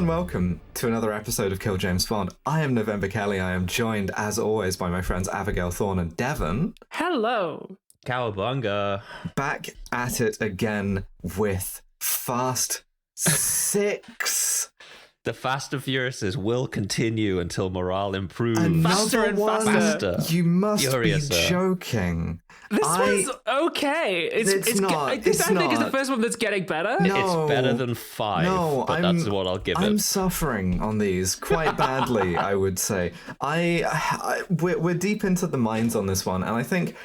and welcome to another episode of Kill James Bond. I am November Kelly. I am joined, as always, by my friends Abigail Thorne and Devon. Hello. Cowabunga. Back at it again with Fast 6. The Fast and Furious will continue until morale improves. Faster and faster. You must Furiouser. be joking. This one's okay. It's not. This, I think, is the first one that's getting better. No. It's better than 5, but that's what I'll give it. I'm suffering on these quite badly, I would say. We're deep into the minds on this one, and I think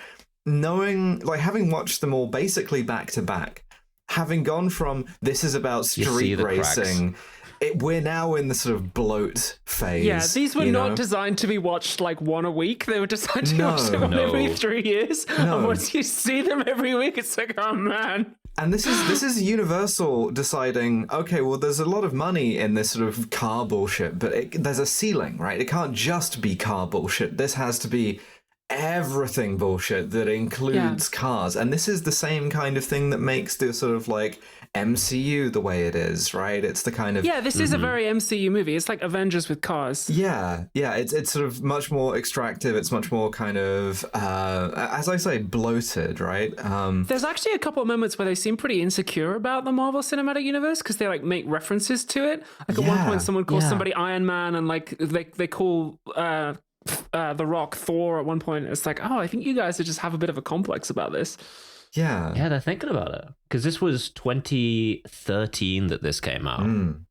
having watched them all basically back to back, having gone from this is about street racing. We're now in the sort of bloat phase. Yeah, these were not designed to be watched like one a week. They were designed to be watched one every 3 years. No. And once you see them every week, it's like, oh man. And this is Universal deciding, okay, well, there's a lot of money in this sort of car bullshit, but there's a ceiling, right? It can't just be car bullshit. This has to be everything bullshit that includes cars. And this is the same kind of thing that makes the sort of like MCU the way it is, right? It's the kind of... Yeah, this is a very MCU movie. It's like Avengers with cars. Yeah, it's sort of much more extractive. It's much more kind of, as I say, bloated, right? There's actually a couple of moments where they seem pretty insecure about the Marvel Cinematic Universe because they like make references to it. Like at one point, someone calls somebody Iron Man, and like they call The Rock Thor at one point. It's like, oh, I think you guys just have a bit of a complex about this. Yeah, they're thinking about it because this was 2013 that this came out.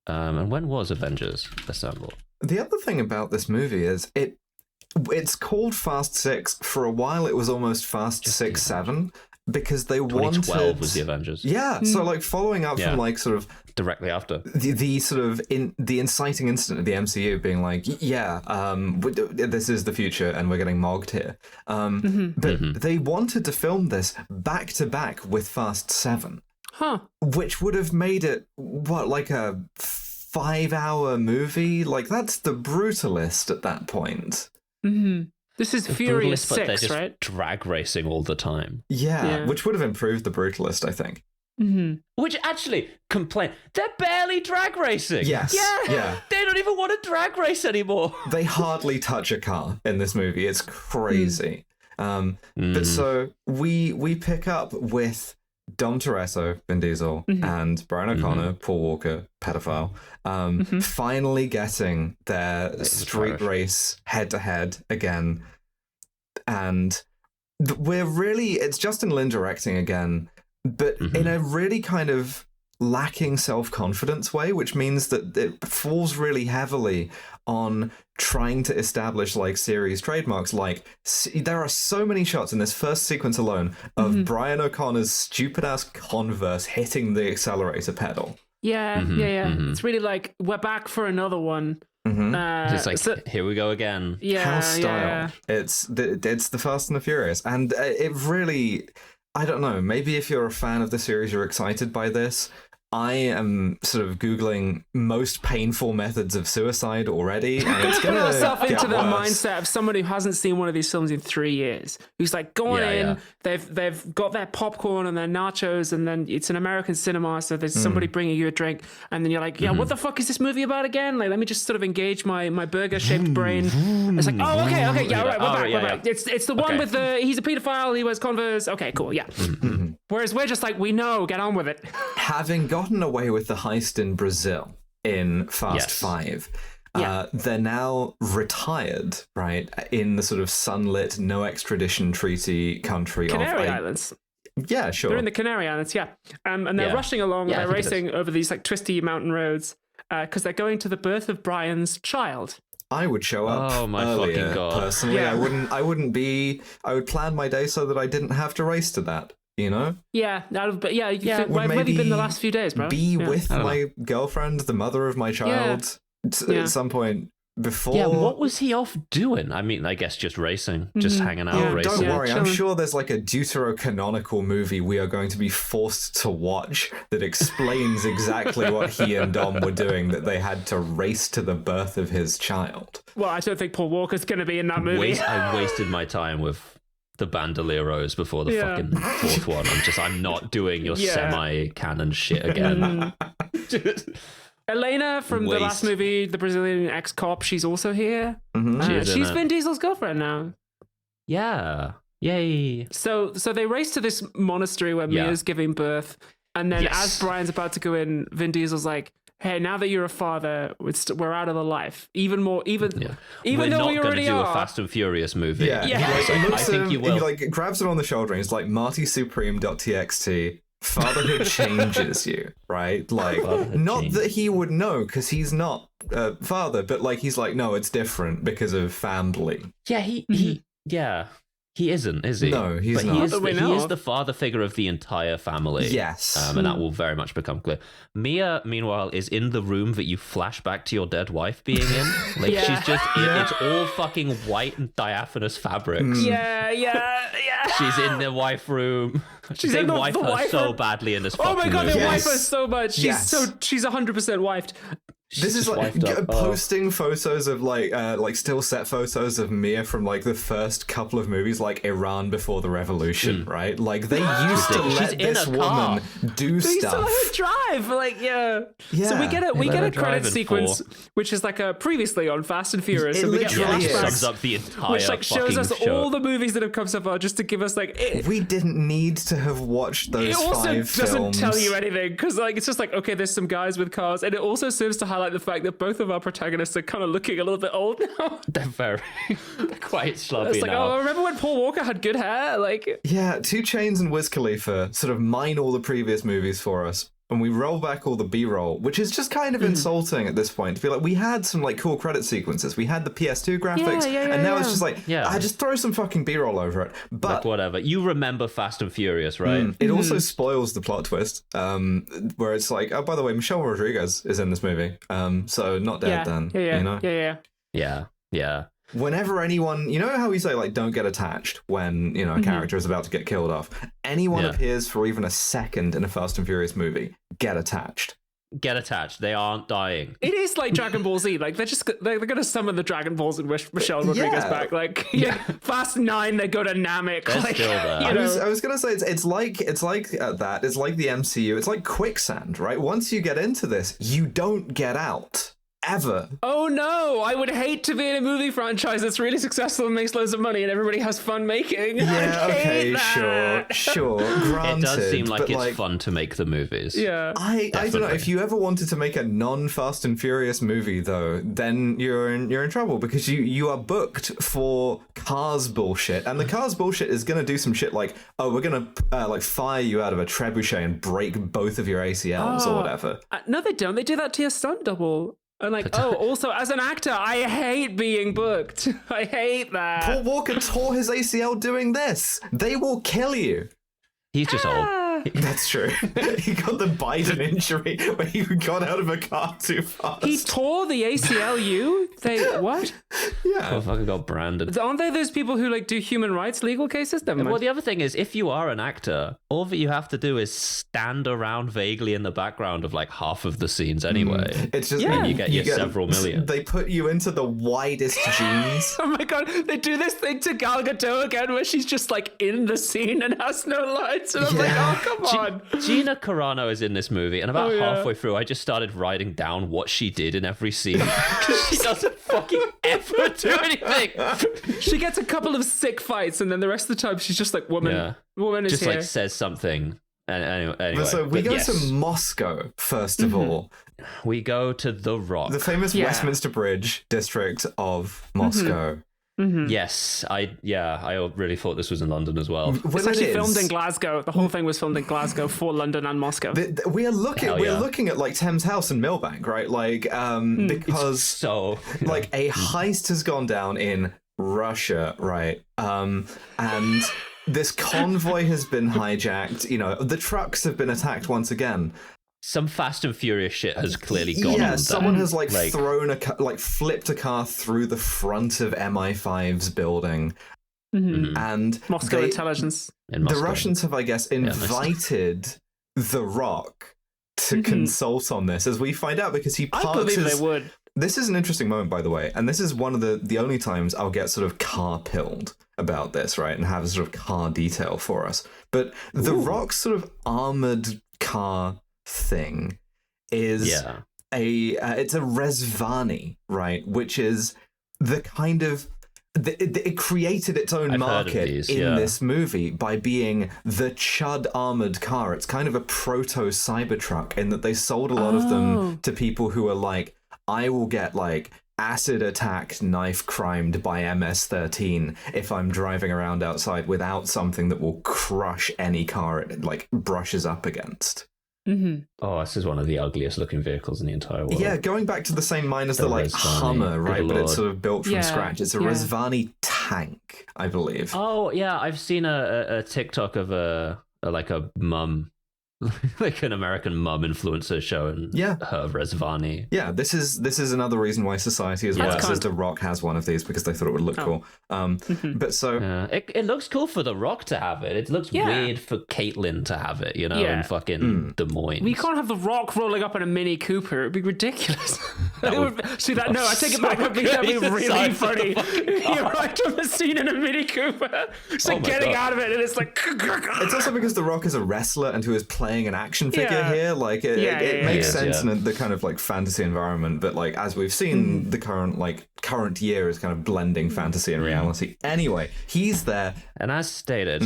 And when was Avengers Assemble? The other thing about this movie is it's called Fast 6. For a while, it was almost Fast 6, 7. Because they 2012 was the Avengers. Yeah, so like following up from like sort of directly after the sort of the inciting incident of the MCU being like, this is the future and we're getting mogged here. But they wanted to film this back to back with Fast 7, which would have made it like a 5-hour movie. Like that's the Brutalist at that point. This is Furious 6, but they're just right? Drag racing all the time. Yeah, which would have improved the Brutalist, I think. Which actually, they're barely drag racing. Yes. Yeah. They don't even want to drag race anymore. They hardly touch a car in this movie. It's crazy. But so we pick up with Dom Toretto, Vin Diesel, and Brian O'Connor, Paul Walker, pedophile, finally getting their street race head-to-head again. And it's Justin Lin directing again, but in a really kind of lacking self-confidence way, which means that it falls really heavily on trying to establish like series trademarks. Like there are so many shots in this first sequence alone of Brian O'Connor's stupid ass Converse hitting the accelerator pedal. Yeah. It's really like we're back for another one. It's like here we go again. House style. It's the Fast and the Furious, and it really, I don't know, maybe if you're a fan of the series you're excited by this. I am sort of Googling most painful methods of suicide already. And it's Put yourself into the worse. mindset of someone who hasn't seen one of these films in 3 years. Who's like going in, they've got their popcorn and their nachos, and then it's an American cinema, so there's somebody bringing you a drink, and then you're like, what the fuck is this movie about again? Like, let me just sort of engage my burger-shaped brain. It's like, oh, okay, we're back. It's the one with he's a pedophile, he wears Converse. Okay, cool, yeah. Whereas we're just like, we know, get on with it. Having gotten away with the heist in Brazil in Fast 5, they're now retired, right, in the sort of sunlit, no extradition treaty country Canary Islands. Yeah, sure. They're in the Canary Islands, and they're rushing along, they're racing over these like twisty mountain roads because they're going to the birth of Brian's child. I would show up. Oh my earlier, fucking god! Personally, I would plan my day so that I didn't have to race to that. You know? Yeah. Where have you been the last few days, bro? Be with my girlfriend, the mother of my child, at some point before. Yeah, what was he off doing? I mean, I guess just racing, just hanging out, racing. Don't worry, chilling. I'm sure there's like a deuterocanonical movie we are going to be forced to watch that explains exactly what he and Dom were doing, that they had to race to the birth of his child. Well, I don't think Paul Walker's going to be in that movie. I wasted my time with the Bandoleros before the fucking fourth one. I'm not doing your semi-canon shit again. Elena from the last movie, the Brazilian ex-cop, she's also here. She's Vin Diesel's girlfriend now. Yeah. Yay. So they race to this monastery where Mia's giving birth. And then as Brian's about to go in, Vin Diesel's like, hey, now that you're a father, we're out of the life. Even though we already are. We're not going to do a Fast and Furious movie. Yeah. I think you will. He like grabs him on the shoulder and he's like, Marty Supreme.txt. Fatherhood changes you, right? Like, not that he would know because he's not a father, but like he's like, no, it's different because of family. Yeah, he isn't, is he? No, he's not. He is the father figure of the entire family. Yes. And that will very much become clear. Mia, meanwhile, is in the room that you flash back to your dead wife being in. Like, she's just it's all fucking white and diaphanous fabrics. Yeah. She's in the wife room. She's in the wife her so badly in this fucking movie. Oh my god, they wife her so much. She's 100% wifed. This is like posting photos of like still set photos of Mia from like the first couple of movies, like Iran before the revolution, right? Like they used to let this woman do stuff. They used to let her drive, So we get a credit sequence, which is like a previously on Fast and Furious, and we get flashbacks, sums up the entire which like shows us show. all the movies that have come so far, just to give us like. We didn't need to have watched those 5 films. It also doesn't tell you anything because like it's just like okay, there's some guys with cars, and it also serves to highlight the fact that both of our protagonists are kind of looking a little bit old now. They're quite sloppy it's like, now. oh, remember when Paul Walker had good hair? Like, yeah, 2 Chainz and Wiz Khalifa sort of mine all the previous movies for us, and we roll back all the B-roll, which is just kind of insulting at this point to be like, we had some like cool credit sequences, we had the PS2 graphics, and now it's just like, I just throw some fucking B-roll over it. But like, whatever. You remember Fast and Furious, right? It also spoils the plot twist, where it's like, oh, by the way, Michelle Rodriguez is in this movie, so not dead then. You know? Yeah. Whenever anyone, you know how we say like don't get attached when, you know, a character is about to get killed off. Anyone appears for even a second in a Fast and Furious movie, get attached. Get attached. They aren't dying. It is like Dragon Ball Z. Like they're gonna summon the Dragon Balls and wish Michelle Rodriguez back. Like Fast 9, they go to Namek. They're like, still there. I was gonna say it's like that. It's like the MCU. It's like quicksand, right? Once you get into this, you don't get out. Ever. Oh no, I would hate to be in a movie franchise that's really successful and makes loads of money and everybody has fun making. Yeah, okay, sure. Granted. It does seem like it's fun to make the movies. Yeah. I don't know. If you ever wanted to make a non-Fast and Furious movie though, then you're in trouble because you are booked for Cars bullshit. And the Cars bullshit is gonna do some shit like, oh, we're gonna like fire you out of a trebuchet and break both of your ACLs or whatever. No, they don't. They do that to your stunt double. And like, also, as an actor, I hate being booked. I hate that. Paul Walker tore his ACL doing this. They will kill you. He's just old. That's true. He got the Biden injury where he got out of a car too fast. He tore the ACLU? What? Yeah. Oh, fucking got branded. Aren't there those people who like do human rights legal cases? Well, the other thing is, if you are an actor, all that you have to do is stand around vaguely in the background of like half of the scenes anyway. It's just and you get several million. They put you into the widest jeans. Oh my god, they do this thing to Gal Gadot again where she's just like in the scene and has no lines. And I'm like, oh, come on. Gina Carano is in this movie, and about halfway through, I just started writing down what she did in every scene. Because she doesn't fucking ever do anything. She gets a couple of sick fights, and then the rest of the time, she's just like, woman is just here. Like says something. And anyway, so we go to Moscow, first of all. We go to The Rock. The famous Westminster Bridge district of Moscow. Yes, I really thought this was in London as well. It's actually filmed in Glasgow. The whole thing was filmed in Glasgow for London and Moscow. We're looking at like Thames House and Millbank, right? Like because like a heist has gone down in Russia, right? And this convoy has been hijacked. You know, the trucks have been attacked once again. Some Fast and Furious shit has clearly gone on. Yeah, someone has flipped a car through the front of MI5's building. And Moscow intelligence. The Russians have, I guess, invited The Rock to consult on this, as we find out, because he parks I believe they would. This is an interesting moment, by the way, and this is one of the only times I'll get sort of car-pilled about this, right, and have a sort of car detail for us. But The Rock's sort of armored car thing is it's a Rezvani, right? Which is the kind of it created its own market in this movie by being the Chud armored car. It's kind of a proto Cybertruck in that they sold a lot of them to people who are like, I will get like acid attacked, knife crimed by MS-13 if I'm driving around outside without something that will crush any car it like brushes up against. Mm-hmm. Oh, this is one of the ugliest looking vehicles in the entire world. Yeah, going back to the same mine as the like Hummer, right? But it's sort of built from scratch. It's a Rezvani tank, I believe. Oh yeah, I've seen a TikTok of a mum, like an American mum influencer showing her Rezvani. Yeah, this is another reason why Society as well says The Rock has one of these, because they thought it would look cool. But so it looks cool for The Rock to have it. It looks weird for Caitlyn to have it, you know, in fucking Des Moines. We can't have The Rock rolling up in a Mini Cooper. It'd be ridiculous. See that? No, I take it back. That'd be really funny. You're right on the scene in a Mini Cooper. It's like getting out of it, and it's like. It's also because The Rock is a wrestler and who is playing an action figure here. Like it makes sense in the kind of like fantasy environment, but like as we've seen, the current year is kind of blending fantasy and reality. Anyway, he's there, and as stated,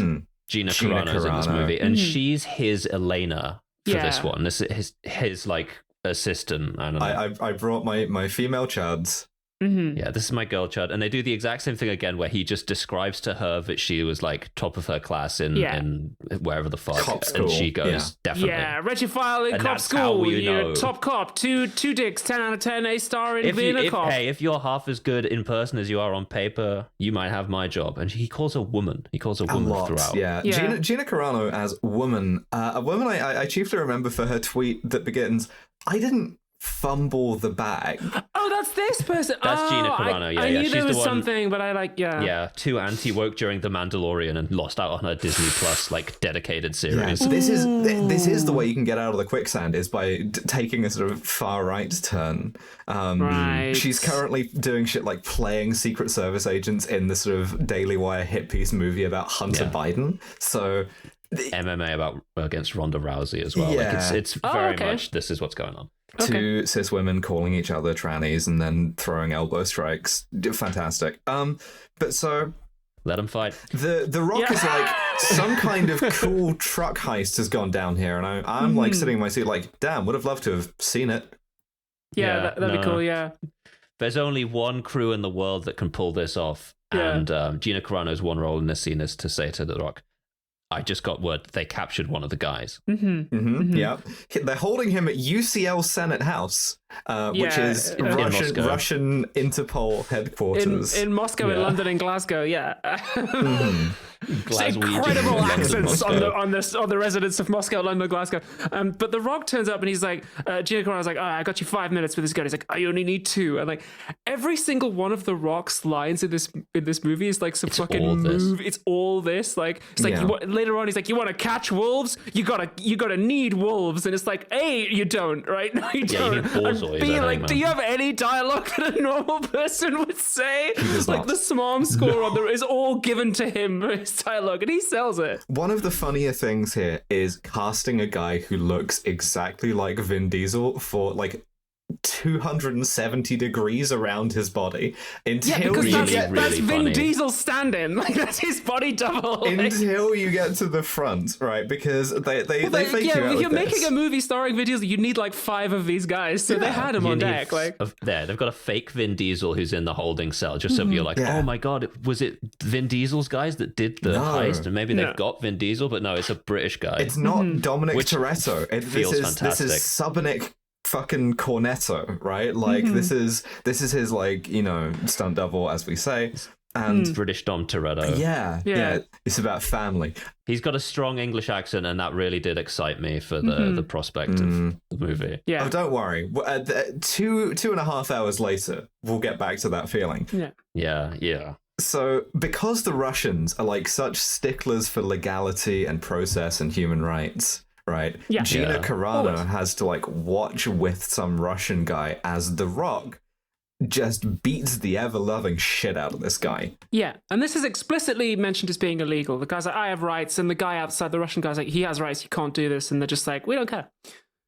Gina Carano's in this movie, and she's his Elena for this one. This is his like assistant. I don't know. I brought my female chads. Yeah, this is my girl Chud, and they do the exact same thing again, where he just describes to her that she was like top of her class in wherever the fuck, cop school. And she goes definitely. Yeah, Reggie File in cop school. You're top cop, two dicks, 10 out of 10, A star in being a cop. Hey, if you're half as good in person as you are on paper, you might have my job. And he calls her woman. He calls her woman throughout. Yeah. Gina Carano as woman. A woman I chiefly remember for her tweet that begins, "I didn't fumble the bag." Oh, that's this person. That's Gina Carano. I knew she's there was the one, something, but I like Yeah, too anti-woke during The Mandalorian and lost out on her Disney Plus like dedicated series. Yeah, so this is the way you can get out of the quicksand, is by taking a sort of far right turn. Right. She's currently doing shit like playing Secret Service agents in the sort of Daily Wire hit piece movie about Hunter Biden. So MMA against Ronda Rousey as well. Yeah. Like it's very much this is what's going on. Two cis women calling each other trannies and then throwing elbow strikes. Fantastic. But so let them fight. The Rock is like, some kind of cool truck heist has gone down here, and I'm like sitting in my seat like, damn, would have loved to have seen it. Yeah, that'd be cool. Yeah. There's only one crew in the world that can pull this off, and Gina Carano's one role in this scene is to say to The Rock, I just got word that they captured one of the guys. Yeah. They're holding him at UCL Senate House, which is Russian Interpol headquarters. In Moscow, in London, in Glasgow, incredible accents on the residents of Moscow, London, Glasgow. But The Rock turns up and he's like, Gina Carano's like, I got you 5 minutes with this guy. He's like, I only need 2. And like every single one of The Rock's lines in this movie is like some fucking move. It's all this. Like it's like later on he's like, you want to catch wolves? You gotta need wolves. And it's like, A, you don't, right? No, you don't. You need borzoi, B, like, do you have any dialogue that a normal person would say? Like the Smom score is all given to him for his dialogue, and he sells it. One of the funnier things here is casting a guy who looks exactly like Vin Diesel for like 270 degrees around his body until that's Vin Diesel's stand-in. Like that's his body double. Until you get to the front, right? Because they fake you out. If you're making a movie starring Vin Diesel, you need like 5 of these guys. So they had him on deck. Like they've got a fake Vin Diesel who's in the holding cell, just so you're like, oh my god, was it Vin Diesel's guys that did the heist? And maybe they've got Vin Diesel, but no, it's a British guy. It's not Dominic Toretto. Feels fantastic. This is Subinic fucking Cornetto, right? Like this is his like, you know, stunt double, as we say. And British Dom Toretto. Yeah. It's about family. He's got a strong English accent, and that really did excite me for the prospect of the movie. Yeah. Oh, don't worry. 2.5 hours later, we'll get back to that feeling. Yeah. So, because the Russians are like such sticklers for legality and process and human rights, right? Yeah. Gina Carano has to like watch with some Russian guy as The Rock just beats the ever-loving shit out of this guy. Yeah, and this is explicitly mentioned as being illegal. The guy's like, I have rights, and the guy outside, the Russian guy's like, he has rights, you can't do this, and they're just like, we don't care.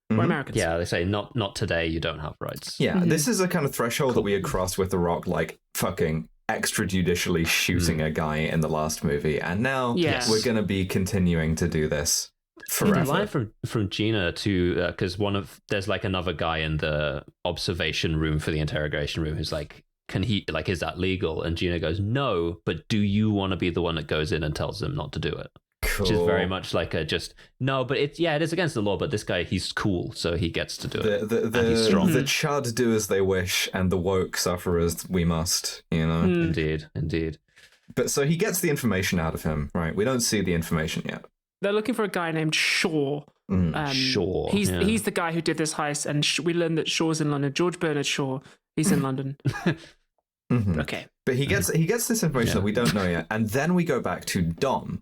We're Americans. Yeah, they say not today. You don't have rights. Yeah, this is a kind of threshold that we had crossed with The Rock, like fucking extrajudicially shooting a guy in the last movie, and now we're going to be continuing to do this forever. The line from Gina to because there's like another guy in the observation room for the interrogation room who's like, is that legal? And Gina goes, no, but do you want to be the one that goes in and tells them not to do it? Cool. Which is very much like it is against the law, but this guy, he's cool, so he gets to do it. And he's strong. The chud do as they wish, and the woke suffer as we must, you know? Indeed. But so he gets the information out of him, right? We don't see the information yet. They're looking for a guy named Shaw. Shaw. He's the guy who did this heist, and we learned that Shaw's in London. George Bernard Shaw, he's in London. Okay. But he gets this information that we don't know yet, and then we go back to Dom,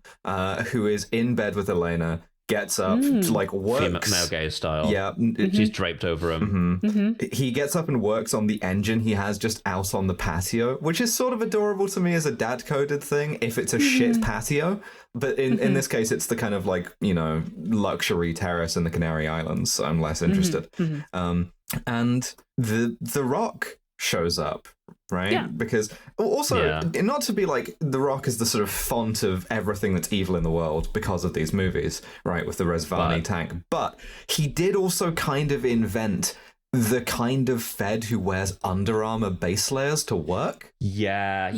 who is in bed with Elena, gets up, like works. Male gaze style. Yeah. She's draped over him. He gets up and works on the engine he has just out on the patio, which is sort of adorable to me as a dad-coded thing, if it's a shit patio. But in this case, it's the kind of like, you know, luxury terrace in the Canary Islands, so I'm less interested. And the Rock shows up, right? Yeah. Because also, not to be like The Rock is the sort of font of everything that's evil in the world because of these movies, right? With the Rezvani tank. But he did also kind of invent the kind of Fed who wears Under Armour base layers to work. Yeah.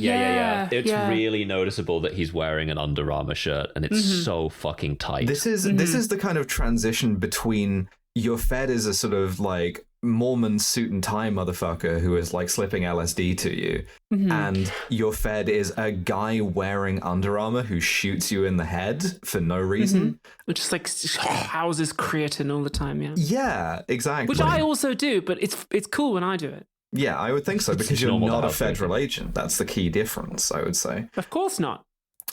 It's really noticeable that he's wearing an Under Armour shirt, and it's so fucking tight. This is the kind of transition between your Fed is a sort of like Mormon suit and tie motherfucker who is like slipping LSD to you, and your Fed is a guy wearing Under Armour who shoots you in the head for no reason. Which is like houses creatine all the time, Yeah, exactly. Which I also do, but it's cool when I do it. Yeah, I would think so, because you're not a federal agent. That's the key difference, I would say. Of course not.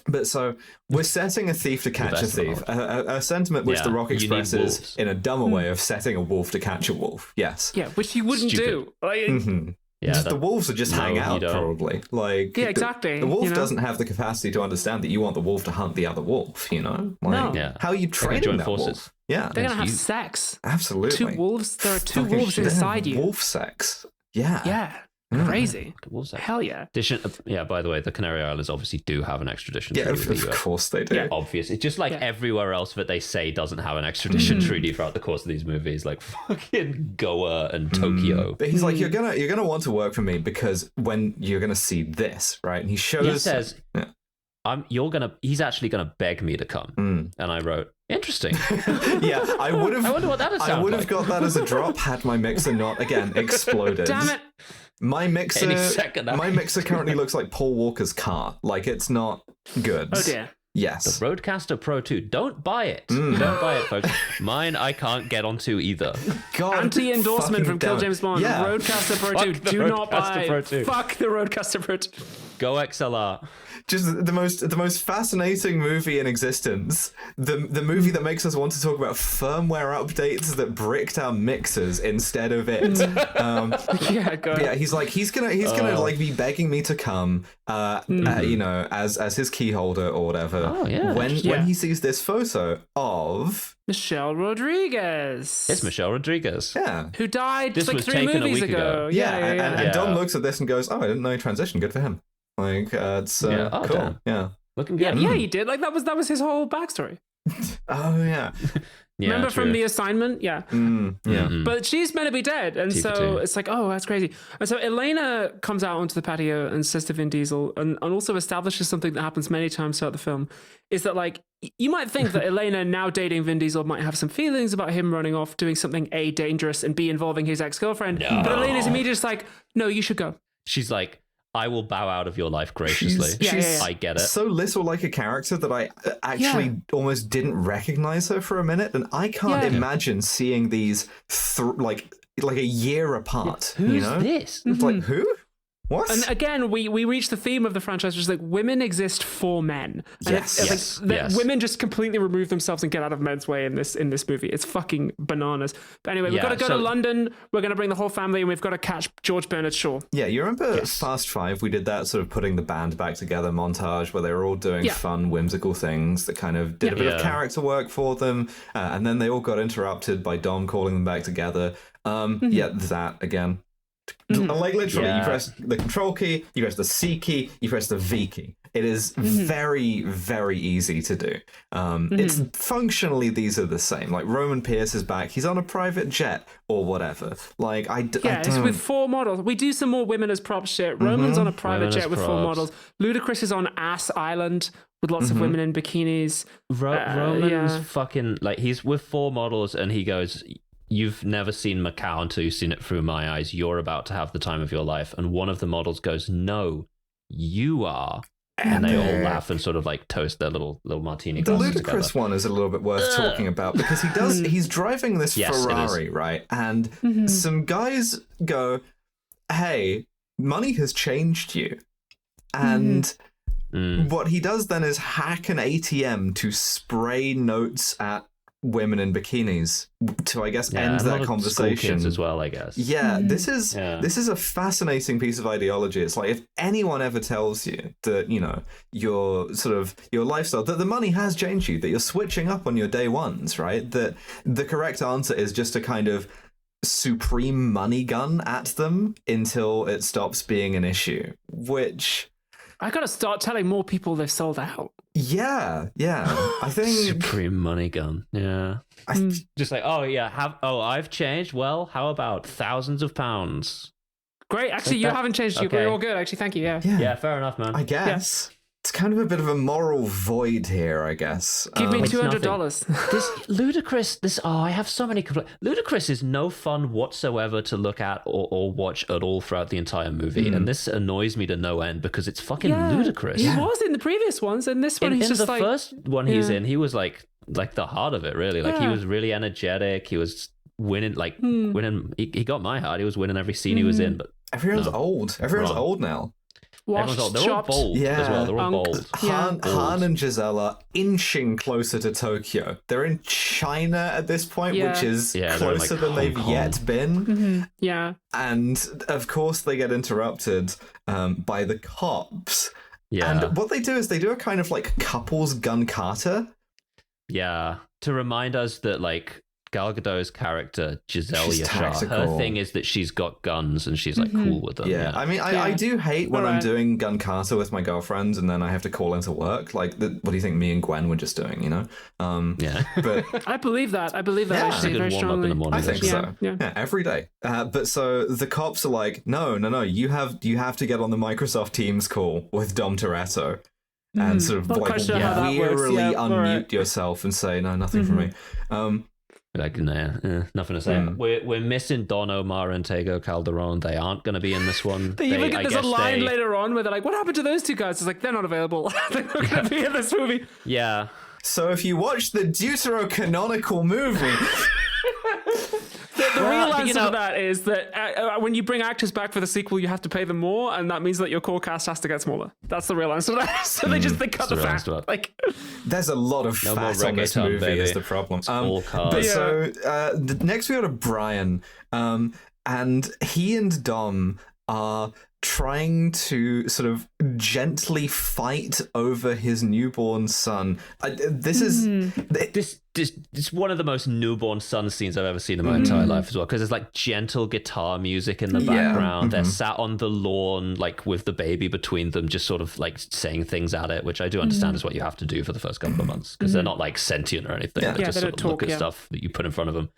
But so we're setting a thief to catch a thief, a sentiment which The Rock expresses in a dumber way of setting a wolf to catch a wolf. Yes. Yeah, which he wouldn't do. Yeah, the wolves would just hang out, probably. Like, yeah, exactly. The wolf doesn't have the capacity to understand that you want the wolf to hunt the other wolf, you know? Like, how are you training that wolf? Yeah. They're going to have sex. Absolutely. Two wolves. There are two wolves inside you. Wolf sex. Yeah. Yeah. Crazy. Hell yeah. By the way, the Canary Islands obviously do have an extradition treaty with the US. Of course they do. Yeah, obvious. It's just like everywhere else that they say doesn't have an extradition treaty throughout the course of these movies, like fucking Goa and Tokyo. But he's like, you're gonna want to work for me because when you're gonna see this, right? And he shows. He says, he's actually gonna beg me to come. And I wrote, interesting. I would have. I wonder what that would sound like. Got that as a drop had my mixer not again exploded. Damn it. My mixer currently looks like Paul Walker's car. Like, it's not good. Oh dear. Yes. The Rodecaster Pro 2. Don't buy it. Don't buy it, folks. Mine I can't get onto either. God, anti-endorsement from Kill James Bond. Yeah. Rodecaster Pro 2. Do not buy. Fuck the Rodecaster Pro 2. Go XLR. Just the most fascinating movie in existence. The movie that makes us want to talk about firmware updates that bricked our mixers instead of it. He's gonna like be begging me to come, you know, as his key holder or whatever. Oh yeah. When he sees this photo of Michelle Rodriguez. It's Michelle Rodriguez. Yeah. Who died this like was 3 taken movies a week ago. And Dom looks at this and goes, "Oh, I didn't know he transitioned. Good for him." Like, it's cool. Damn. Yeah. Looking good. Yeah, he did. Like that was his whole backstory. Oh yeah. Remember from The Assignment? Yeah. But she's meant to be dead. And so it's like, oh, that's crazy. And so Elena comes out onto the patio and says to Vin Diesel, and also establishes something that happens many times throughout the film, is that like, you might think that Elena, now dating Vin Diesel, might have some feelings about him running off, doing something A, dangerous, and B, involving his ex-girlfriend. No. But Elena's immediately just like, no, you should go. She's like, I will bow out of your life graciously. I get it. So little like a character that I actually almost didn't recognize her for a minute, and I can't imagine seeing these like a year apart. Who's this? Like who? What? And again, we reach the theme of the franchise, which is like women exist for men. And Yes. women just completely remove themselves and get out of men's way in this movie. It's fucking bananas. But anyway, we've got to go to London. We're going to bring the whole family, and we've got to catch George Bernard Shaw. Yeah, you remember Fast Five? We did that sort of putting the band back together montage where they were all doing fun, whimsical things that kind of did a bit of character work for them, and then they all got interrupted by Dom calling them back together. Yeah, that again. Like literally, you press the control key, you press the C key, you press the V key. It is very, very easy to do. It's functionally, these are the same. Like Roman Pierce is back. He's on a private jet or whatever. Like it's with 4 models. We do some more women as prop shit. Roman's on a private jet with 4 models. Ludacris is on Ass Island with lots of women in bikinis. Roman's fucking like he's with 4 models, and he goes, "You've never seen Macau until you've seen it through my eyes. You're about to have the time of your life." And one of the models goes, "No, you are." And they all laugh and sort of like toast their little martini glasses The Ludacris one is a little bit worth talking about because he's driving this Ferrari, right? And some guys go, "Hey, money has changed you." And what he does then is hack an ATM to spray notes at women in bikinis to, I guess, end that conversation as well, I guess. Yeah, this is a fascinating piece of ideology. It's like if anyone ever tells you that, you know, your lifestyle, that the money has changed you, that you're switching up on your day ones, right? That the correct answer is just a kind of supreme money gun at them until it stops being an issue, which I gotta start telling more people they've sold out. Yeah. I think supreme money gun. Yeah. Just like, I've changed. Well, how about thousands of pounds? Great. Actually, you haven't changed. Okay. We're all good. Actually, thank you. Yeah, fair enough, man. I guess. It's kind of a bit of a moral void here, I guess. Give me $200. This Ludacris, I have so many complaints. Ludacris is no fun whatsoever to look at or watch at all throughout the entire movie. And this annoys me to no end because it's fucking ludicrous. He was in the previous ones, and this one he's just like... In the first one he's in, he was like the heart of it, really. Like he was really energetic. He was winning, winning. He got my heart. He was winning every scene he was in. But everyone's old. Everyone's old now. They're all bold as well. They're all bold. Han and Giselle are inching closer to Tokyo. They're in China at this point, which is closer than they've yet been. Yeah. And of course they get interrupted by the cops. Yeah. And what they do is they do a kind of like couples gun kata. Yeah. To remind us that like Gal Gadot's character, Giselle Yashar, her thing is that she's got guns and she's like cool with them. Yeah, I mean, I do hate when I'm doing gun kata with my girlfriends and then I have to call into work. Like, what do you think me and Gwen were just doing, you know? But I believe that. Actually, very strongly. In the morning, I think so. Yeah, every day. But so the cops are like, no, you have to get on the Microsoft Teams call with Dom Toretto. And sort of like wearily unmute yourself and say, no, nothing from me. Like, nothing to say. We're missing Don Omar and Tego Calderon. They aren't going to be in this one. There's a line later on where they're like, what happened to those two guys? It's like, they're not available. They're not going to be in this movie. Yeah. So if you watch the deuterocanonical movie... The real answer to that is that when you bring actors back for the sequel, you have to pay them more, and that means that your core cast has to get smaller. That's the real answer to that. So they cut the fat. Like, there's a lot of fat on this movie, baby. Is the problem. All cars. So next we go to Brian, and he and Dom are trying to sort of gently fight over his newborn son. This is one of the most newborn son scenes I've ever seen in my entire life as well, because there's like gentle guitar music in the background. They're sat on the lawn like with the baby between them, just sort of like saying things at it, which I do understand is what you have to do for the first couple of months, because they're not like sentient or anything. They just sort of look at stuff that you put in front of them.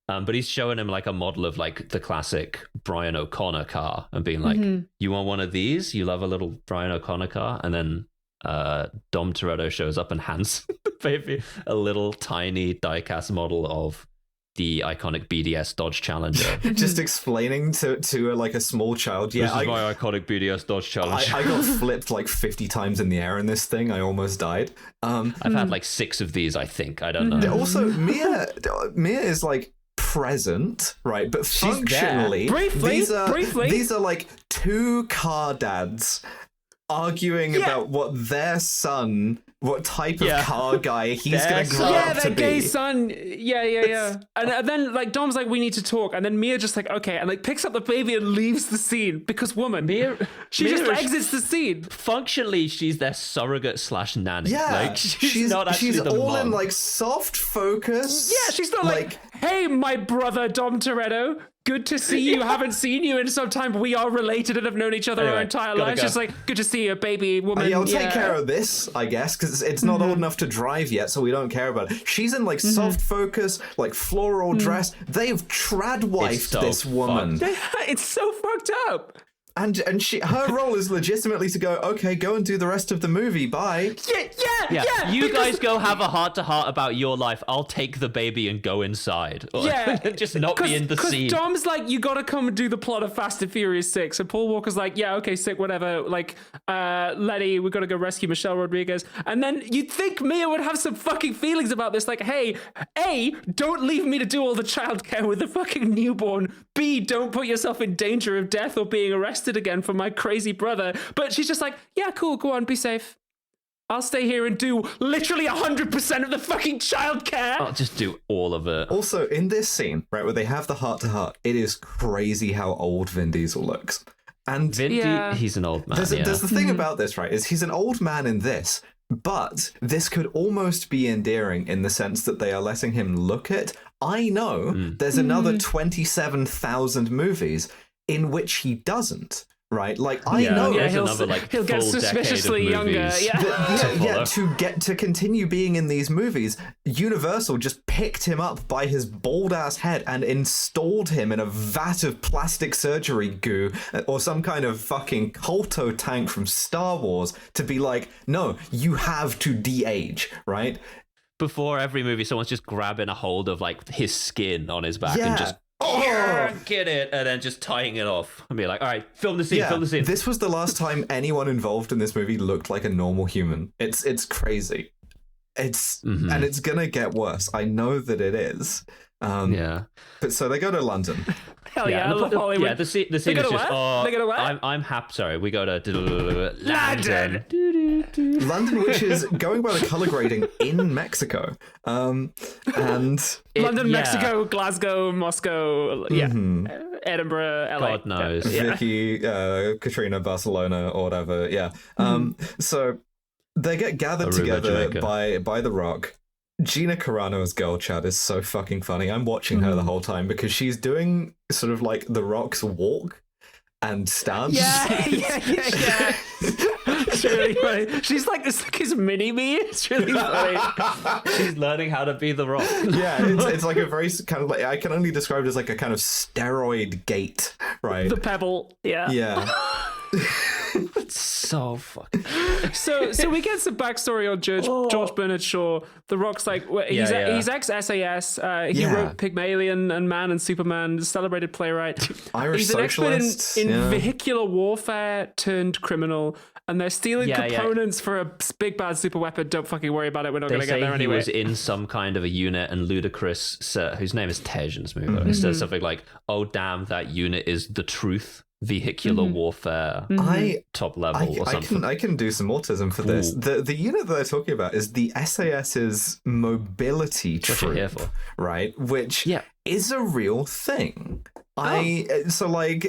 But he's showing him like a model of like the classic Brian O'Connor car and being like, you want one of these? You love a little Brian O'Connor car? And then Dom Toretto shows up and hands the baby a little tiny die-cast model of the iconic BDS Dodge Challenger. Just explaining to like a small child. Yeah, this is my iconic BDS Dodge Challenger. I got flipped like 50 times in the air in this thing. I almost died. I've had like 6 of these, I think. I don't know. Also, Mia is like present, right? But functionally, briefly, these are like two car dads arguing about what their son, what type of car guy he's going to grow up to be. Gay son. Yeah. And then like Dom's like, we need to talk, and then Mia just like, okay, and like picks up the baby and leaves the scene because Mia just exits the scene. Functionally, she's their surrogate / nanny. Yeah, like, she's not actually she's the all mom. in like soft focus. Yeah, she's not like, hey, my brother Dom Toretto. Good to see you. Haven't seen you in some time. We are related and have known each other our entire lives. Just like, good to see you, baby woman. I'll take care of this, I guess, because it's not old enough to drive yet, so we don't care about it. She's in like soft focus, like floral dress. They've tradwifed this woman. It's so fucked up. And her role is legitimately to go, okay, go and do the rest of the movie. Bye. Yeah. You guys go have a heart-to-heart about your life. I'll take the baby and go inside. Yeah. Just not be in the scene. Because Dom's like, you gotta come and do the plot of Fast and Furious 6. And Paul Walker's like, yeah, okay, sick, whatever. Like, Letty, we gotta go rescue Michelle Rodriguez. And then you'd think Mia would have some fucking feelings about this. Like, hey, A, don't leave me to do all the childcare with the fucking newborn. B, don't put yourself in danger of death or being arrested again for my crazy brother. But she's just like, yeah, cool, go on, be safe. I'll stay here and do literally 100% of the fucking childcare. I'll just do all of it. Also, in this scene, right, where they have the heart-to-heart, it is crazy how old Vin Diesel looks. And he's an old man. There's the thing about this, right, is he's an old man in this, but this could almost be endearing in the sense that they are letting him look it. I know there's another 27,000 movies in which he doesn't, right? Like, I know he'll get suspiciously younger. To continue being in these movies, Universal just picked him up by his bald ass head and installed him in a vat of plastic surgery goo or some kind of fucking Kolto tank from Star Wars to be like, no, you have to de-age, right? Before every movie, someone's just grabbing a hold of like his skin on his back and just get it, and then just tying it off and be like, all right, film the scene. This was the last time anyone involved in this movie looked like a normal human. It's crazy. And it's gonna get worse. I know that it is. But so they go to London. Hell yeah, I love Hollywood. Yeah, the scene is just, they go to what? I'm happy. Sorry, we go to London. London, which is going by the color grading in Mexico. And London, Mexico, Glasgow, Moscow, Edinburgh, LA. God knows. Vicky, Katrina, Barcelona, or whatever. Yeah. So they get gathered together by The Rock. Gina Carano's girl chat is so fucking funny. I'm watching her the whole time because she's doing sort of like The Rock's walk and stance. Yeah. It's really funny. She's like his mini-me. It's really funny. She's learning how to be The Rock. Yeah, it's like a very kind of like, I can only describe it as like a kind of steroid gait, right? The pebble. Yeah. Yeah. It's so fucking. So we get some backstory on George Bernard Shaw. The Rock's like, he's ex-SAS. He wrote Pygmalion and Man and Superman. Celebrated playwright. Irish he's an socialist. expert in vehicular warfare turned criminal. And they're stealing components for a big bad super weapon. Don't fucking worry about it. We're not going to get there anyway. He was in some kind of a unit, and Ludacris, whose name is Tej in this movie, says something like, "Oh damn, that unit is the truth." Vehicular warfare, top level or something. I can do some autism for this. The unit that they're talking about is the SAS's mobility troop, right? Which is a real thing. So like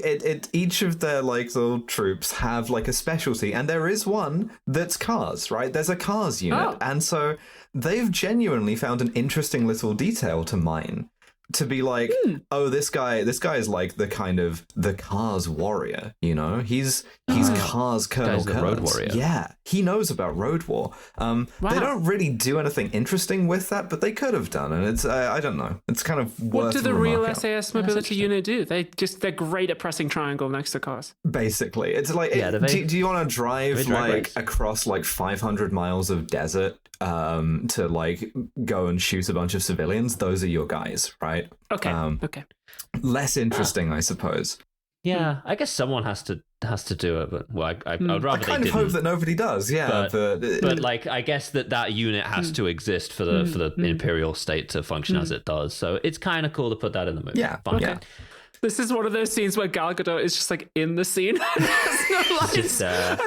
each of their like little troops have like a specialty, and there is one that's cars, right? There's a cars unit, and so they've genuinely found an interesting little detail to mine. To be like, oh, this guy is like the kind of the cars warrior, you know? He's cars Colonel Kurtz. Road warrior. Yeah, he knows about road war. They don't really do anything interesting with that, but they could have done, and it's I don't know. It's kind of what do the real SAS mobility unit do? They're great at pressing triangle next to cars. Basically, it's like, do you want to drive like across like 500 miles of desert to like go and shoot a bunch of civilians? Those are your guys, right? Okay. Less interesting, I suppose. Yeah, I guess someone has to do it, but I'd rather I kind of hope that nobody does. Yeah, but like I guess that unit has to exist for the imperial state to function as it does. So it's kind of cool to put that in the movie. Yeah, fine. Yeah. This is one of those scenes where Gal Gadot is just like in the scene. There's no lines. Just there. And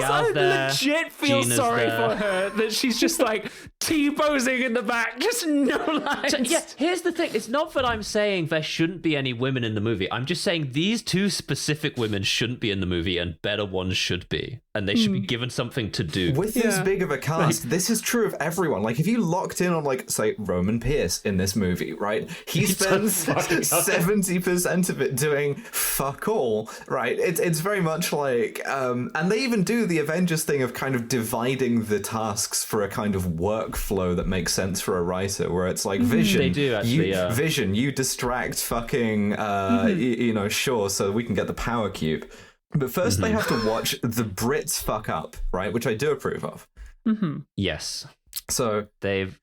I legit feel Gina's sorry there. for her that she's just like T-posing in the back, just no lines. So, yeah, here's the thing. It's not that I'm saying there shouldn't be any women in the movie. I'm just saying these two specific women shouldn't be in the movie and better ones should be. And they should be given something to do. With this big of a cast, this is true of everyone. Like, if you locked in on, like, say, Roman Pierce in this movie, right? He spends 70% of it doing fuck all, right? It's very much like... and they even do the Avengers thing of kind of dividing the tasks for a kind of workflow that makes sense for a writer, where it's like, Vision... They do, actually, Vision, you distract fucking, you know, Shaw so we can get the power cube. But first they have to watch the Brits fuck up, right? Which I do approve of. Yes. So they've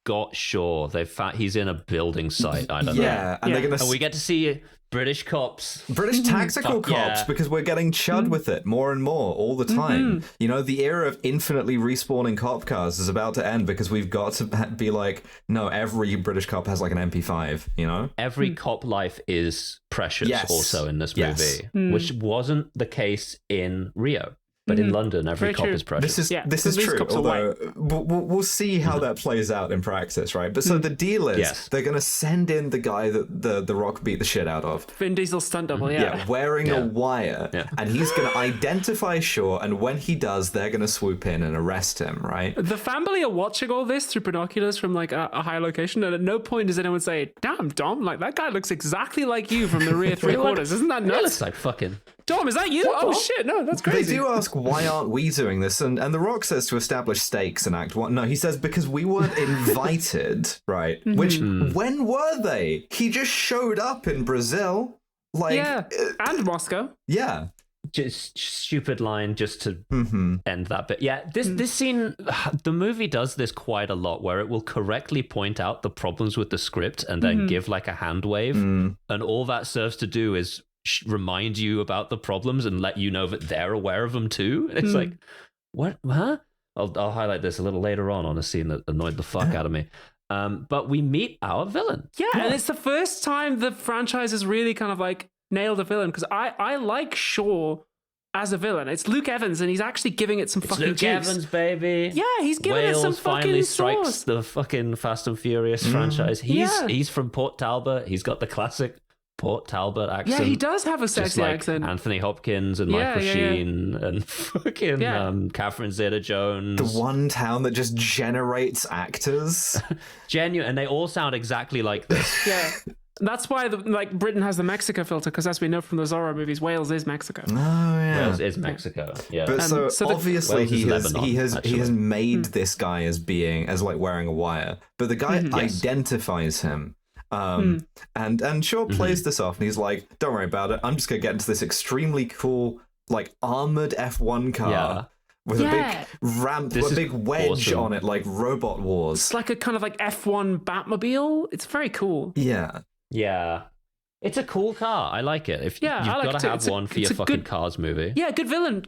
got Shaw. He's in a building site. I don't know. Yeah, and they're gonna. And we get to see British cops. British tactical cops, yeah. because we're getting chud with it more and more all the time. You know, the era of infinitely respawning cop cars is about to end because we've got to be like, no, every British cop has like an MP5, you know? Every cop life is precious also in this movie, which wasn't the case in Rio. But in London, every cop is precious. This is true, although we'll see how that plays out in practice, right? But so the deal is they're going to send in the guy that the Rock beat the shit out of. Vin Diesel's stunt double, wearing a wire, and he's going to identify Shaw, and when he does, they're going to swoop in and arrest him, right? The family are watching all this through binoculars from like a high location, and at no point does anyone say, damn, Dom, like that guy looks exactly like you from the rear three quarters. Isn't that nuts? He looks like fucking... Dom, is that you? Oh shit, no, that's crazy. They do ask, why aren't we doing this? And The Rock says to establish stakes in Act 1. No, he says because we weren't invited, right? Which, when were they? He just showed up in Brazil. Like, and Moscow. Yeah. Just stupid line just to end that bit. Yeah, this scene, the movie does this quite a lot, where it will correctly point out the problems with the script and then give like a hand wave. And all that serves to do is remind you about the problems and let you know that they're aware of them too. And it's like, what? Huh? I'll highlight this a little later on a scene that annoyed the fuck out of me. But we meet our villain. Yeah, and it's the first time the franchise has really kind of like nailed a villain, because I like Shaw as a villain. It's Luke Evans, and he's actually giving it some fucking Luke juice. Evans, baby. Yeah, he's giving it some fucking finally sauce. strikes the fucking Fast and Furious franchise. He's from Port Talbot. He's got the classic Port Talbot accent. Yeah, he does have a sexy like accent. Anthony Hopkins and Michael Sheen and fucking Catherine Zeta-Jones. The one town that just generates actors. Genuine, and they all sound exactly like this. Yeah. That's why Britain has the Mexico filter, because as we know from the Zorro movies, Wales is Mexico. Oh yeah, Wales is Mexico. Yeah, but so obviously he has made this guy as like wearing a wire, but the guy identifies him. And Shaw plays this off, and he's like, "Don't worry about it. I'm just gonna get into this extremely cool, like armored F1 car with a big ramp, a big wedge on it, like Robot Wars. It's like a kind of like F1 Batmobile. It's very cool. Yeah. It's a cool car. I like it. You've got to have one for your fucking Cars movie. Yeah, good villain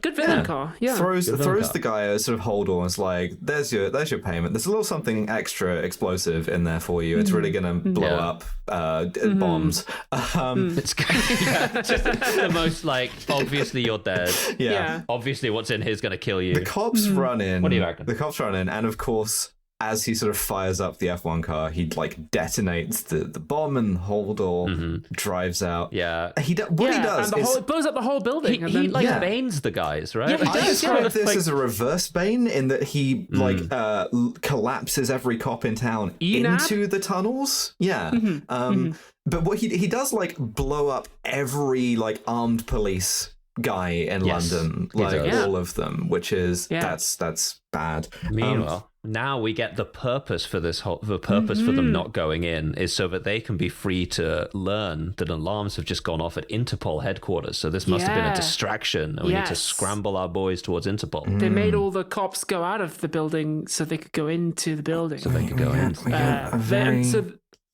car. Yeah. Throws the guy a sort of hold on. It's like, there's your payment. There's a little something extra explosive in there for you. It's really gonna blow up bombs. It's just the most like, obviously you're dead. Yeah. Obviously what's in here is gonna kill you. The cops run in. What do you reckon? The cops run in, and of course, as he sort of fires up the F1 car, he like detonates the bomb, and Holdall drives out. Yeah. He does. And it blows up the whole building. He banes the guys, right? Yeah, he I does. describe this as a reverse Bane, in that he collapses every cop in town into the tunnels. Yeah. But what he does, like, blow up every like armed police guy in London, like all of them, which is that's bad. Meanwhile, now we get the purpose for this for them not going in is so that they can be free to learn that alarms have just gone off at Interpol headquarters. So this must have been a distraction, and we need to scramble our boys towards Interpol. They made all the cops go out of the building so they could go into the building. So they could go in.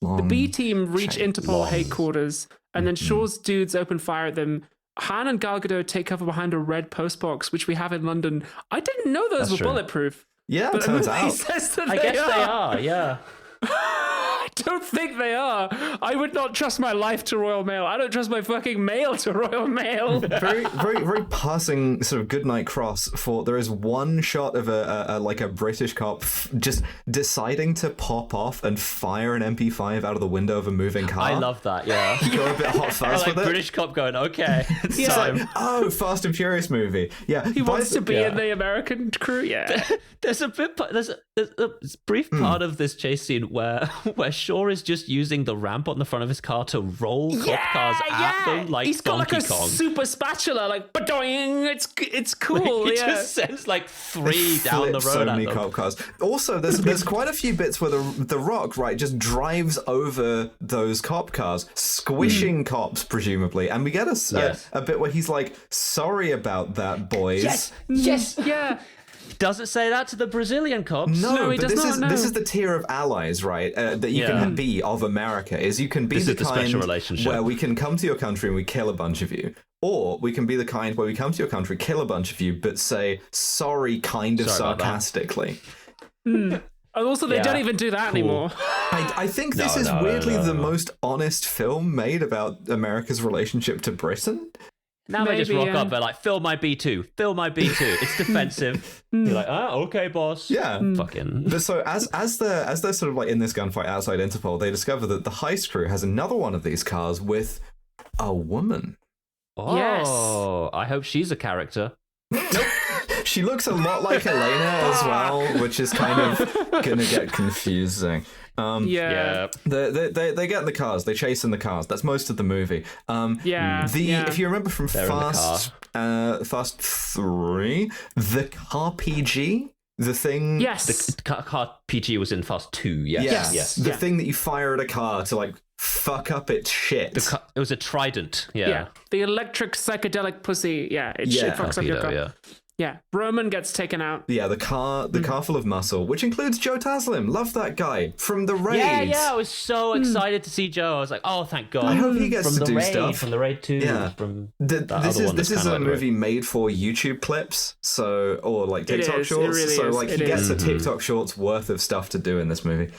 The B team reach Interpol headquarters, and then Shaw's dudes open fire at them. Han and Gal Gadot take cover behind a red postbox, which we have in London. I didn't know those were bulletproof. Yeah, but it turns out. I guess they are, yeah. I don't think they are. I would not trust my life to Royal Mail. I don't trust my fucking mail to Royal Mail. Very, very, very passing sort of goodnight cross for there is one shot of a British cop just deciding to pop off and fire an MP5 out of the window of a moving car. I love that, yeah. Go a bit hot fast with it. British cop going, okay, it's It's time. like, oh, Fast and Furious movie. Yeah. He wants to be in the American crew, yeah. There's a brief part of this chase scene where Shaw is just using the ramp on the front of his car to roll cop cars at them like He's got Donkey like a Kong. super spatula, like badoing. It's cool. He yeah. just sends like 3 down the road so many at them. cop cars. Also, there's quite a few bits where the Rock, right, just drives over those cop cars, squishing cops, presumably. And we get a bit where he's like, sorry about that, boys. Yes. Yeah. Doesn't say that to the Brazilian cops. No, he but does not, no. this is the tier of allies, right? That you can be of America. Is you can be This the is the kind special relationship. where we can come to your country and we kill a bunch of you, or we can be the kind where we come to your country, kill a bunch of you, but say sorry, kind of Sorry about that. sarcastically. And also, they don't even do that anymore. I think this is weirdly the most honest film made about America's relationship to Britain. Now they just Maybe, rock up. They're like, fill my B2. Fill my B2. It's defensive. You're like, okay, boss. Yeah. Fucking. But so as they're sort of like in this gunfight outside Interpol, they discover that the heist crew has another one of these cars with a woman. Oh, Yes. I hope she's a character. She looks a lot like Elena as well, which is kind of gonna get confusing. Yeah. They get in the cars. They chase in the cars. That's most of the movie. If you remember from Fast 3, the car PG, the thing. Yes. The car PG was in Fast 2. Yes. The thing that you fire at a car to like fuck up its shit. It was a Trident. Yeah. The electric psychedelic pussy. Yeah. It fucks up your car. Yeah. Yeah. Roman gets taken out. Yeah, the car full of muscle, which includes Joe Taslim. Love that guy from the Raid. Yeah. I was so excited to see Joe. I was like, oh, thank God. I hope he gets to do stuff. From the Raid 2. Yeah. From This is a movie made for YouTube clips, or like TikTok shorts. It really so is. like he gets a TikTok shorts worth of stuff to do in this movie.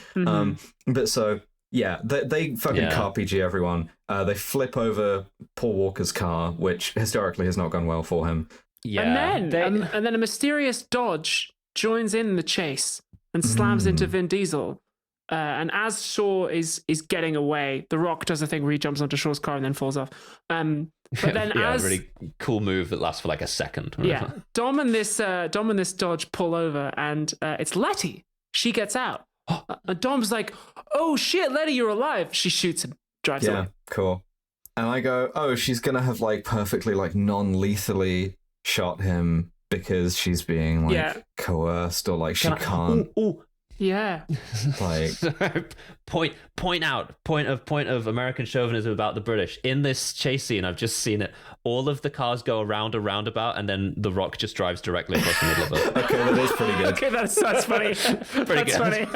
But so yeah, they fucking car PG everyone. They flip over Paul Walker's car, which historically has not gone well for him. Yeah. And then a mysterious Dodge joins in the chase and slams into Vin Diesel. And as Shaw is getting away, The Rock does a thing where he jumps onto Shaw's car and then falls off. But then a really cool move that lasts for like a second. Yeah, Dom and this Dodge pull over, and it's Letty. She gets out. Dom's like, "Oh shit, Letty, you're alive!" She shoots him, drives away. Yeah, cool. And I go, "Oh, she's gonna have like perfectly like non-lethally shot him because she's being like coerced or like she can't." Yeah. Like point of American chauvinism about the British. In this chase scene, I've just seen it. All of the cars go around a roundabout, and then The Rock just drives directly across the middle of it. Okay, that is pretty good. Okay, that's funny. That's funny.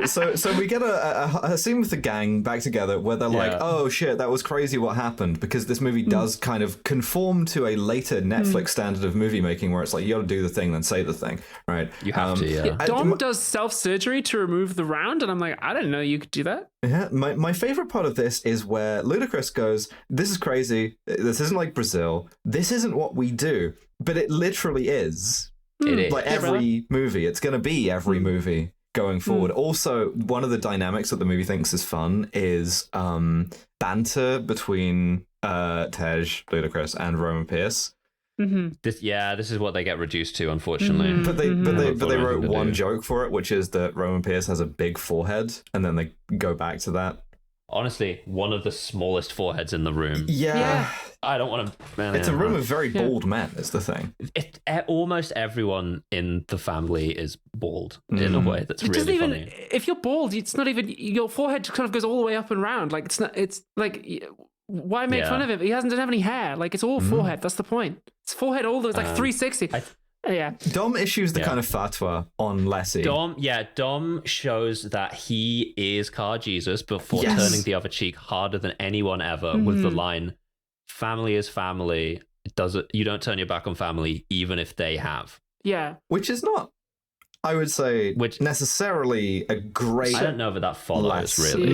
So we get a scene with the gang back together where they're like, oh shit, that was crazy what happened, because this movie does kind of conform to a later Netflix standard of movie making where it's like, you gotta do the thing, then say the thing, right? You have to, yeah. Dom does self-surgery to remove the round, and I'm like, I didn't know you could do that. Yeah, my favorite part of this is where Ludacris goes, this is crazy, this isn't like Brazil, this isn't what we do, but it literally is. It is. Like every movie, it's gonna be every movie going forward. Also, one of the dynamics that the movie thinks is fun is banter between Tej, Ludacris, and Roman Pierce. This is what they get reduced to, unfortunately. But they wrote one joke for it, which is that Roman Pierce has a big forehead, and then they go back to that. Honestly, one of the smallest foreheads in the room. Yeah. I don't want to. It's a room of very bald men, is the thing. Almost everyone in the family is bald in a way that's really funny. If you're bald, it's not even, your forehead kind of goes all the way up and round. Like, it's like, why make fun of him? He doesn't have any hair. Like, it's all forehead. That's the point. It's forehead all the way. It's like 360. Dom issues the kind of fatwa on Lessie. Dom shows that he is Car Jesus before turning the other cheek harder than anyone ever with the line, family is family. You don't turn your back on family even if they have. Yeah. Which is not I would say, Which necessarily a great. I don't know that that follows, less. really.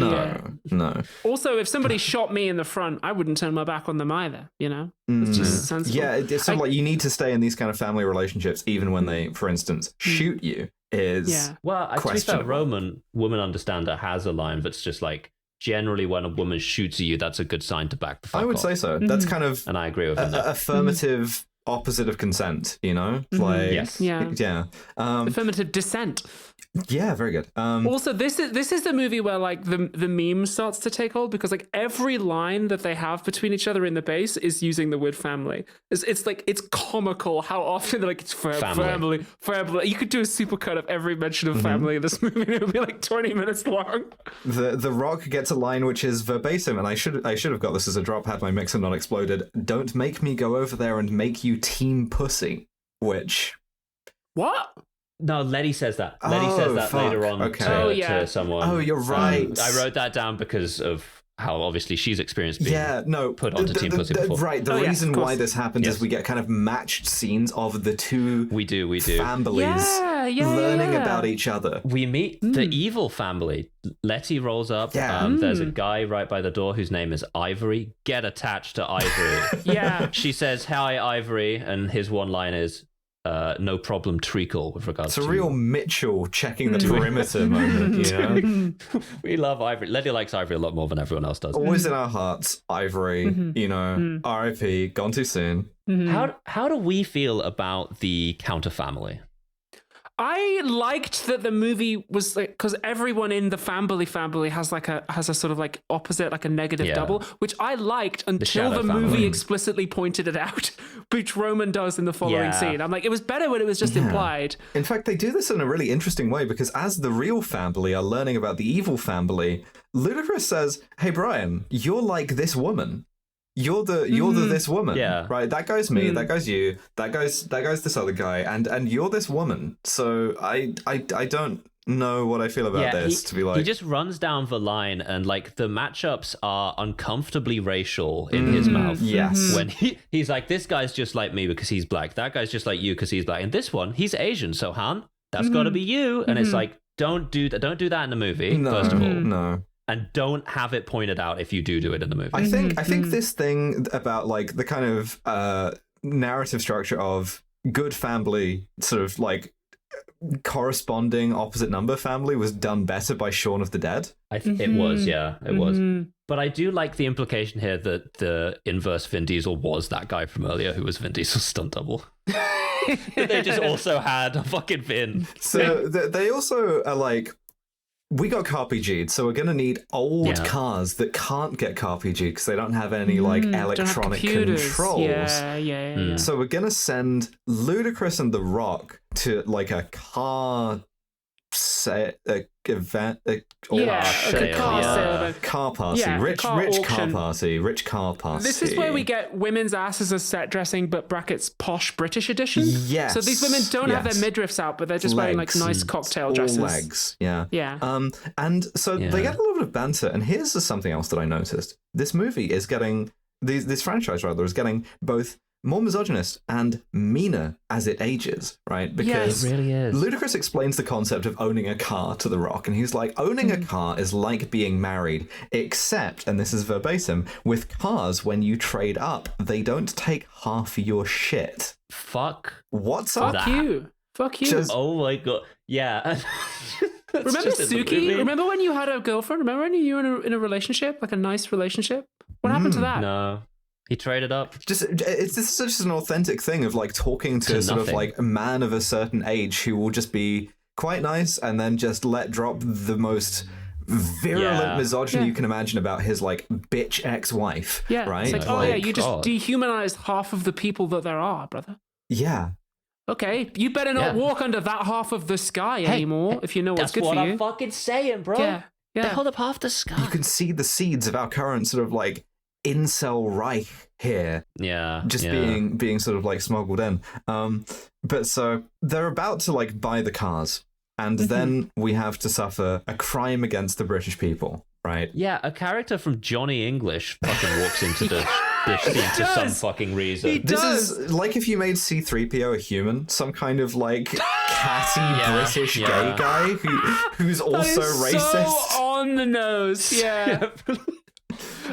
No. Also, if somebody shot me in the front, I wouldn't turn my back on them either, you know? It's just sensible. Yeah, it's sort of like you need to stay in these kind of family relationships, even when they, for instance, shoot you. Well, to be fair, questionable. Woman Understander has a line that's just like, generally when a woman shoots at you, that's a good sign to back the fuck I would off. say so. That's kind of And I agree with that. affirmative opposite of consent, you know? Like, Yes. Yeah. Affirmative dissent. Yeah, very good. Also, this is the movie where like the meme starts to take hold, because like every line that they have between each other in the base is using the word family. It's like, it's comical how often they're like, it's family. You could do a supercut of every mention of family in this movie, and it would be like 20 minutes long. The Rock gets a line which is verbatim, and I should have got this as a drop had my mixer not exploded. Don't make me go over there and make you team pussy. Which What? No, Letty says that. Letty says that fuck. later on Okay. to someone. Oh, you're right. I wrote that down because of how obviously she's experienced being put onto Team Pussy before. Right, the reason why this happens is we get kind of matched scenes of the two we do families learning about each other. We meet the evil family. Letty rolls up. There's a guy right by the door whose name is Ivory. Get attached to Ivory. She says, "Hi, Ivory," and his one line is, no problem, treacle, with regards to... It's a real Mitchell checking the perimeter moment, you know? We love Ivory. Letty likes Ivory a lot more than everyone else does. Always in our hearts, Ivory, you know, R.I.P., gone too soon. How do we feel about the counter family? I liked that the movie was like, because everyone in the family has a sort of like opposite, like a negative double, which I liked until the movie explicitly pointed it out, which Roman does in the following scene. I'm like, it was better when it was just implied. In fact, they do this in a really interesting way, because as the real family are learning about the evil family, Ludacris says, "Hey Brian, you're like this woman. You're the this woman, right? That guy's me, that guy's you, that guy's this other guy, and you're this woman. So I don't know what I feel about this. To be like, he just runs down the line, and like the matchups are uncomfortably racial in his mouth. Yes, when he's like, this guy's just like me because he's black. That guy's just like you because he's black. And this one, he's Asian. So Han, that's got to be you. And it's like, don't do that in the movie. First of all, no. And don't have it pointed out if you do it in the movie. I think this thing about like the kind of narrative structure of good family, sort of like corresponding opposite number family, was done better by Shaun of the Dead. It was. But I do like the implication here that the inverse Vin Diesel was that guy from earlier who was Vin Diesel's stunt double. They just also had a fucking Vin. So they also are like, we got car PG'd, so we're going to need old cars that can't get car PG'd because they don't have any like electronic controls. So we're going to send Ludacris and The Rock to like a car event, car party, rich car party. This is where we get women's asses as set dressing, but brackets posh British edition. Yes. So these women don't have their midriffs out, but they're just wearing like nice cocktail dresses. All legs. Yeah. And so they get a little bit of banter. And here's something else that I noticed. This movie is getting this franchise rather is getting both more misogynist and meaner as it ages, right? Because it really is. Ludacris explains the concept of owning a car to The Rock, and he's like, owning a car is like being married, except, and this is verbatim, with cars, when you trade up, they don't take half your shit. Fuck. What's up? Fuck you. Oh my god. Yeah. Remember Suki? Remember when you had a girlfriend? Remember when you were in a relationship, like a nice relationship? What happened to that? No. He traded up. It's just an authentic thing of like talking to sort of like a man of a certain age who will just be quite nice and then just let drop the most virulent misogyny you can imagine about his like bitch ex-wife. Yeah, right? It's like, you just dehumanized half of the people that there are, brother. Yeah. Okay, you better not walk under that half of the sky anymore if you know what's good for you. That's what I'm fucking saying, bro. Yeah. They hold up half the sky. You can see the seeds of our current sort of like incel Reich here, being sort of like smuggled in. But so they're about to like buy the cars, and then we have to suffer a crime against the British people, right? Yeah, a character from Johnny English fucking walks into the this scene for some fucking reason. This is like if you made C-3PO a human, some kind of like catty British gay guy who's also racist. So on the nose, yeah.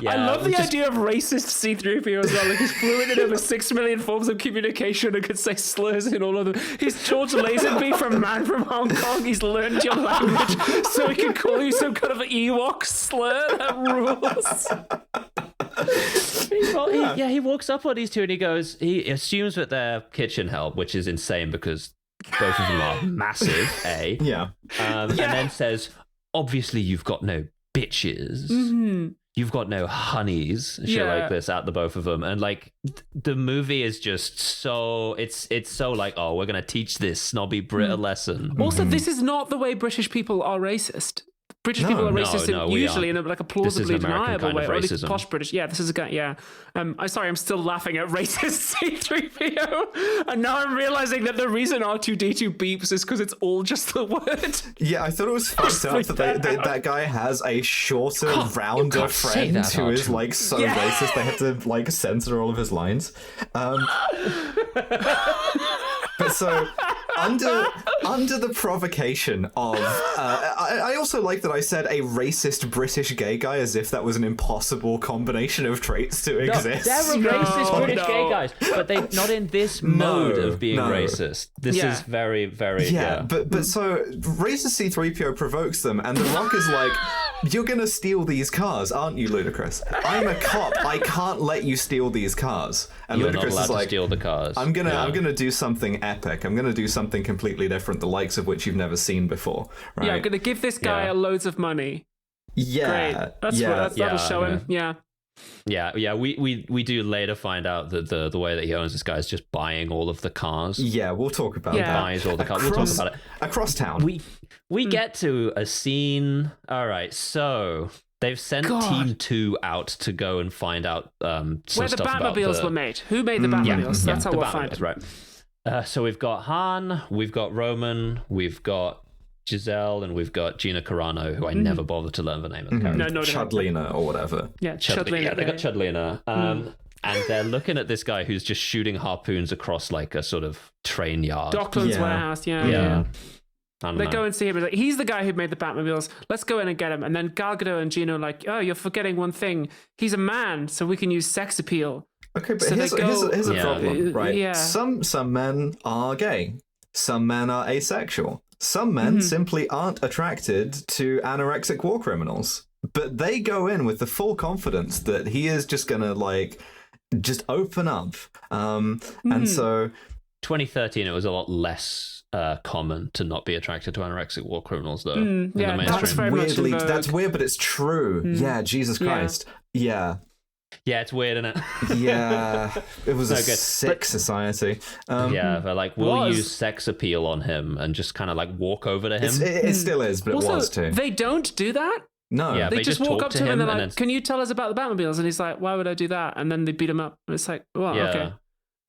Yeah, I love the idea of racist C-3PO as well. Like he's fluent in over 6 million forms of communication and could say slurs in all of them. He's George Lazenby from Man from Hong Kong. He's learned your language so he can call you some kind of Ewok slur. That rules. He walks up on these two and he assumes that they're kitchen help, which is insane because both of them are massive, Yeah. And then says, obviously you've got no bitches. Mm-hmm. You've got no honeys, shit like this at the both of them. And like the movie is just so it's so like, oh, we're gonna teach this snobby Brit a lesson. Also, this is not the way British people are racist. British people are racist usually in a plausibly deniable way, or at least posh British. Yeah, this is a guy. Yeah, I'm sorry, I'm still laughing at racist C-3PO, and now I'm realizing that the reason R2D2 beeps is because it's all just the word. Yeah, I thought it was fucked up that that guy has a shorter, rounder friend who is like so racist they had to like censor all of his lines. But so under the provocation of I also like that I said a racist British gay guy as if that was an impossible combination of traits to exist. There are racist British gay guys, but they not in this mode of being racist. This is very, very But so racist C-3PO provokes them, and The Rock is like, "You're gonna steal these cars, aren't you, Ludacris? I'm a cop. I can't let you steal these cars." And You're Ludacris not allowed is like, to steal the cars. I'm gonna do something epic. I'm gonna do something completely different, the likes of which you've never seen before. Right? Yeah, I'm gonna give this guy loads of money. Yeah, great. That'll show him. Yeah. Yeah. We do later find out that the way that he owns this guy is just buying all of the cars. Yeah, we'll talk about that. Buys all the cars. We'll talk about it across town. We get to a scene. All right, so they've sent Team 2 out to go and find out some where the stuff Batmobiles were made. Who made the Batmobiles? That's how we'll find it. Right. So we've got Han, we've got Roman, we've got Giselle, and we've got Gina Carano, who I never bothered to learn the name of the character. No, Chudlina or whatever. Yeah, Chudlina. Yeah, they got Chudlina. And they're looking at this guy who's just shooting harpoons across like a sort of train yard. Docklands warehouse, yeah. They go and see him. Like, he's the guy who made the Batmobiles. Let's go in and get him. And then Gal Gadot and Gino are like, oh, you're forgetting one thing. He's a man, so we can use sex appeal. Okay, but here's a problem, right? Yeah. Some men are gay. Some men are asexual. Some men simply aren't attracted to anorexic war criminals. But they go in with the full confidence that he is just gonna like just open up. And so 2013 it was a lot less common to not be attracted to anorexic war criminals though. Yeah, that's very much in vogue. That's weird, but it's true. Yeah, Jesus Christ. Yeah. Yeah, it's weird, isn't it? Yeah, it was a sick society. They're like, we'll use sex appeal on him and just kind of like walk over to him. It still is, but also, it was too. They don't do that. No, yeah, they just walk up to him and they're like, then... "Can you tell us about the Batmobiles?" And he's like, "Why would I do that?" And then they beat him up. And it's like, "Well, okay."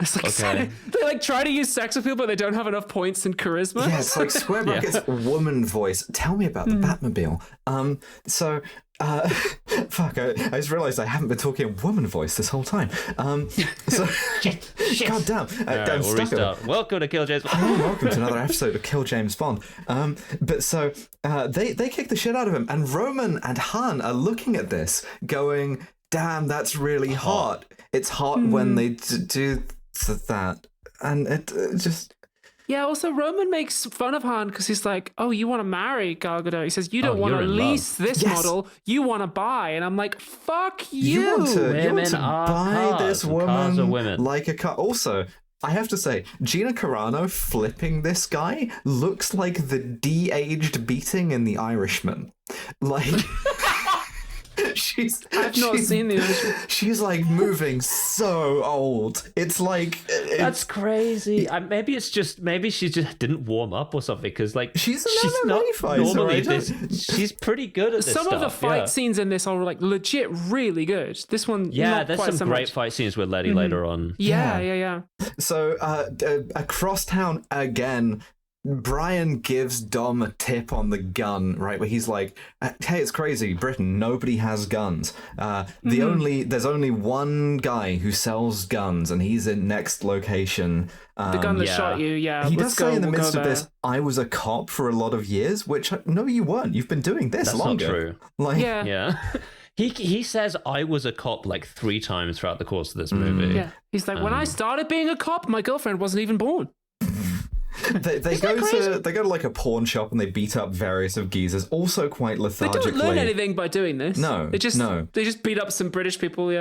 It's like they like try to use sex appeal, but they don't have enough points in charisma. Yeah, it's like square brackets, woman voice. Tell me about the Batmobile. Fuck, I just realised I haven't been talking in woman voice this whole time. Shit. God damn. We'll restart. Welcome to Kill James Bond. Welcome to another episode of Kill James Bond. But so they kick the shit out of him, and Roman and Han are looking at this, going, "Damn, that's really hot. It's hot when they do that," and it just. Yeah, also Roman makes fun of Han because he's like, "Oh, you want to marry Gal Gadot?" He says, "You don't want to lease this model, you want to buy." And I'm like, "Fuck you!" You want to buy this woman like a car. Also, I have to say, Gina Carano flipping this guy looks like the de-aged beating in The Irishman. Like... I've not seen The Irishman. She's like moving so old. It's like that's crazy. Maybe she just didn't warm up or something because like she's not normally this. She's pretty good at this some stuff. Of the fight scenes in this are like legit really good. This one, there's some great fight scenes with Letty later on. Yeah. So across town again. Brian gives Dom a tip on the gun, right? Where he's like, "Hey, it's crazy, Britain. Nobody has guns. There's only one guy who sells guns, and he's in next location." The gun that shot you, He does say in the midst of this, "I was a cop for a lot of years," which no, you weren't. You've been doing this longer. That's not true. Like, Yeah. He says I was a cop like 3 times throughout the course of this movie. Yeah, he's like, when I started being a cop, my girlfriend wasn't even born. They go to like a pawn shop and they beat up various of geezers, also quite They lethargically. don't learn anything by doing this. No, they just beat up some British people.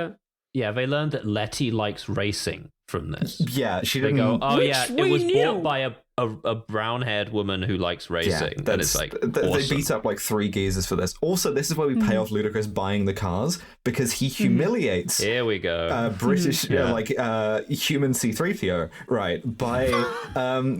Yeah, they learned that Letty likes racing from this. Yeah, she They didn't. go, oh Which yeah, we it was knew. bought by a brown-haired woman who likes racing. And it's like, they awesome. beat up like 3 geezers for this. Also, this is where we pay off Ludacris buying the cars because he humiliates Here we go. British human C3PO, right, by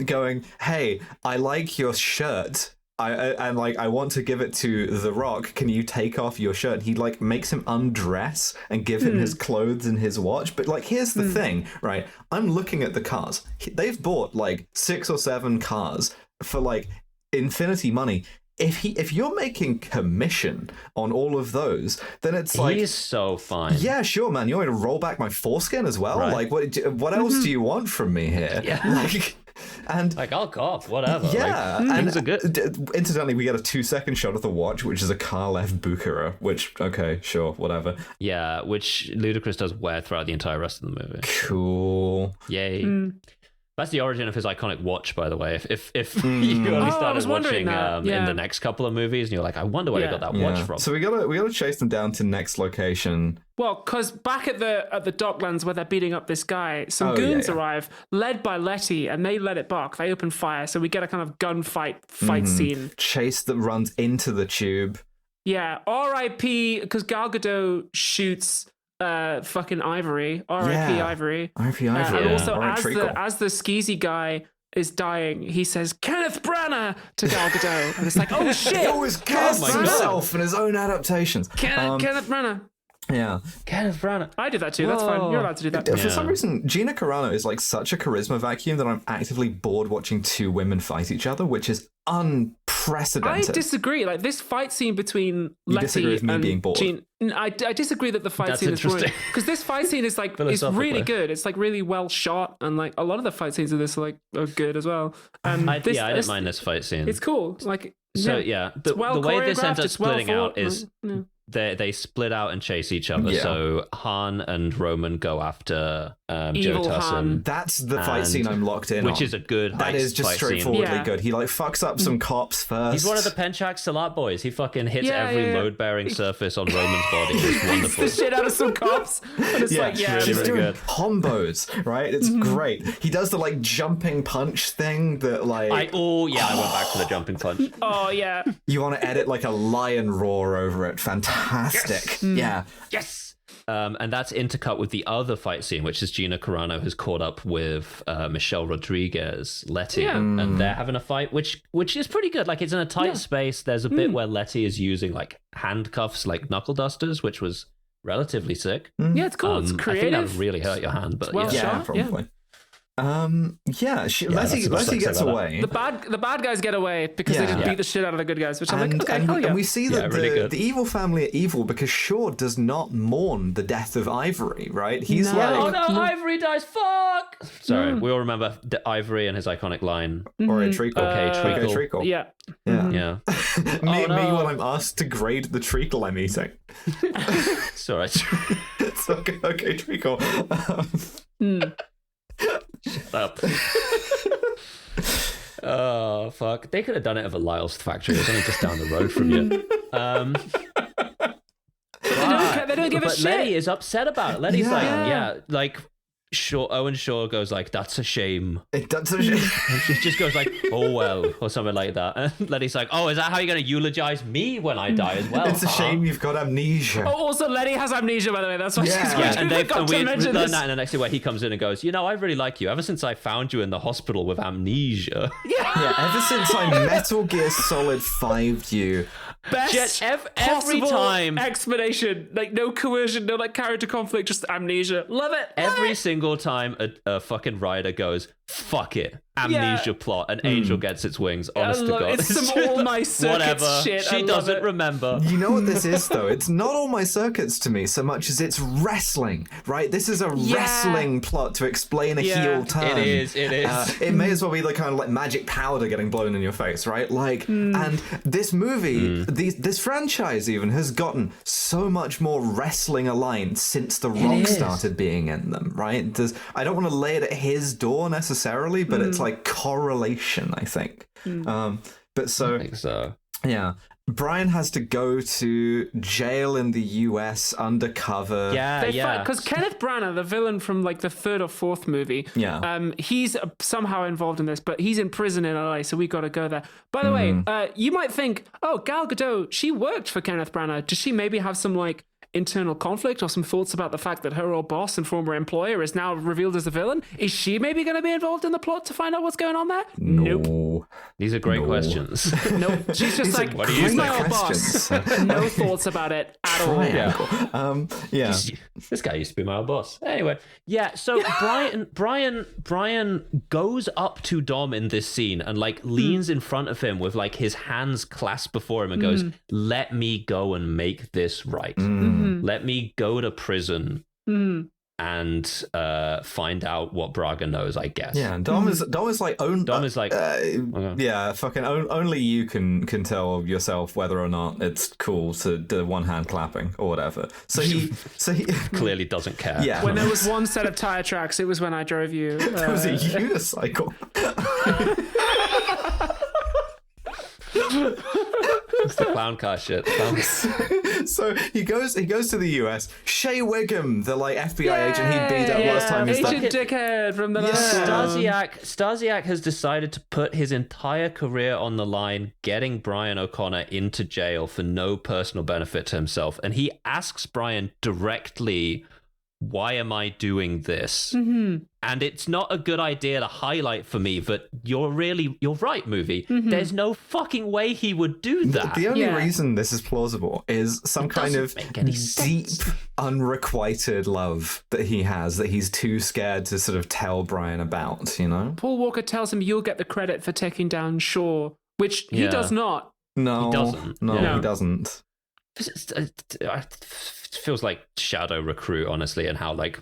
going, "Hey, I like your shirt. I want to give it to The Rock. Can you take off your shirt?" He like makes him undress and give him his clothes and his watch. But like, here's the thing, right? I'm looking at the cars. They've bought like 6 or 7 cars for like infinity money. If you're making commission on all of those, then it's like, he's so fine. yeah, sure, man. You want me to roll back my foreskin as well? Right. Like, what else do you want from me here? Yeah. Like, and Like, I'll cop, whatever. yeah, like, and things are good. Incidentally, we get a 2-second shot of the watch, which is a car left Bukhara, which, okay, sure, whatever. Yeah, which Ludacris does wear throughout the entire rest of the movie. Cool. Yay. That's the origin of his iconic watch, by the way. If you only started watching in the next couple of movies, and you're like, I wonder where he got that watch from. So we gotta chase them down to next location. Well, because back at the docklands where they're beating up this guy, some goons arrive, led by Letty, and they let it bark. They open fire, so we get a kind of gunfight scene. Chase that runs into the tube. Yeah, R.I.P. because Gal Gadot shoots fucking Ivory. R.I.P. Ivory. R.I.P. Ivory. And also, Treacle. as the skeezy guy is dying, he says, "Kenneth Branagh" to Gal Gadot. And it's like, oh shit! He always casts himself in his own adaptations. Kenneth Branagh. Yeah. Kenneth Branagh. I did that too. That's fine. You're allowed to do that. For some reason, Gina Carano is like such a charisma vacuum that I'm actively bored watching 2 women fight each other, which is unprecedented. I disagree. Like this fight scene between You disagree Letty with me and being bored. Jean. I disagree that the fight That's scene is interesting. because this fight scene is like it's really good. It's like really well shot, and like a lot of the fight scenes of this are good as well. And I didn't mind this fight scene. It's cool. Like So the way this ends up it's well splitting out fought. is they split out and chase each other. Yeah. So Han and Roman go after Joe Evil Han. Tussin, That's the fight scene I'm locked in which on. is a good That heist is just fight scene. straightforwardly Yeah. good. He like fucks up some cops first. He's one of the Penchak Salat boys. He fucking hits Yeah, every yeah. load-bearing surface on Roman's body. It's beats wonderful. the shit out of some cops. And it's like, yeah, he's really doing good. combos, right? It's great. He does the like jumping punch thing that like I went back for the jumping punch. oh yeah. you want to edit like a lion roar over it. Fantastic. Yeah. Yes. And that's intercut with the other fight scene, which is Gina Carano has caught up with Michelle Rodriguez, Letty, and they're having a fight, which is pretty good. Like it's in a tight space. There's a bit where Letty is using like handcuffs, like knuckle dusters, which was relatively sick. Yeah, it's cool. It's creative. I think that would really hurt your hand, but well yeah. shot. Yeah, probably. Letty that's the best I can gets say about away. The bad guys get away because they just beat the shit out of the good guys, which I'm like, okay, hell yeah. And we see that really good. the evil family are evil because Shaw does not mourn the death of Ivory, right? He's No. like, Oh no, Ivory dies. Fuck. Sorry, we all remember Ivory and his iconic line. or a treacle. treacle. treacle. Yeah. Yeah. Yeah, me no. when I'm asked to grade the treacle I'm eating. it's all right. It's okay, treacle. Shut up. Oh fuck! They could have done it at the Lyle's factory. It's only just down the road from you. They don't give a but shit. Letty is upset about it. Letty's Yeah. like Owen Shaw goes like, "That's a shame." It does. And she just goes like, "Oh well," or something like that. And Letty's like, "Oh, is that how you're going to eulogize me when I die as well?" It's a shame you've got amnesia. Oh, also, Letty has amnesia, by the way. That's why she's Yeah, and we forgot to we mention learned this. that in the next scene where he comes in and goes, "You know, I really like you. Ever since I found you in the hospital with amnesia." Yeah, ever since I Metal Gear Solid 5'd you. Best every possible time. explanation. Like, no coercion, no, like, character conflict, just amnesia. Love it. Every single time a fucking rider goes, "Fuck it, amnesia plot. An angel gets its wings. Honest to God, it's some All My Circuits whatever. shit. She doesn't remember. You know what this is, though? It's not All My Circuits to me so much as it's wrestling, right? This is a wrestling plot to explain a heel turn. It is. It may as well be the kind of like magic powder getting blown in your face, right? Like, and this movie, this franchise even has gotten so much more wrestling aligned since The Rock started being in them, right? I don't want to lay it at his door necessarily, but it's like correlation, I think. But so, I think so. Yeah. Brian has to go to jail in the US undercover. Because Kenneth Branagh, the villain from like the third or fourth movie, he's somehow involved in this, but he's in prison in LA, so we got to go there. By the way, you might think, oh, Gal Gadot, she worked for Kenneth Branagh. Does she maybe have some like internal conflict or some thoughts about the fact that her old boss and former employer is now revealed as a villain? Is she maybe going to be involved in the plot to find out what's going on there? Nope. These are great questions. Nope. She's just like, he's my old boss. No thoughts about it at all. This guy used to be my old boss. Anyway, so Brian goes up to Dom in this scene and like leans in front of him with like his hands clasped before him and goes, "Let me go and make this right. Let me go to prison and find out what Braga knows, I guess." Yeah, and Dom is like fucking only you can tell yourself whether or not it's cool to do one hand clapping or whatever. So he clearly doesn't care. Yeah. When there was one set of tire tracks, it was when I drove you. It was a unicycle. It's the clown car shit. So he goes to the US. Shea Wiggum, the like FBI agent he beat up last time, is Agent Dickhead from the Stasiak has decided to put his entire career on the line, getting Brian O'Connor into jail for no personal benefit to himself, and he asks Brian directly, "Why am I doing this?" And it's not a good idea to highlight for me, but you're right, movie. There's no fucking way he would do that. The only reason this is plausible is some kind of deep, unrequited love that he has that he's too scared to sort of tell Brian about, you know? Paul Walker tells him you'll get the credit for taking down Shaw, which he does not. No, he doesn't. No, he doesn't. It feels like Shadow Recruit, honestly, and how like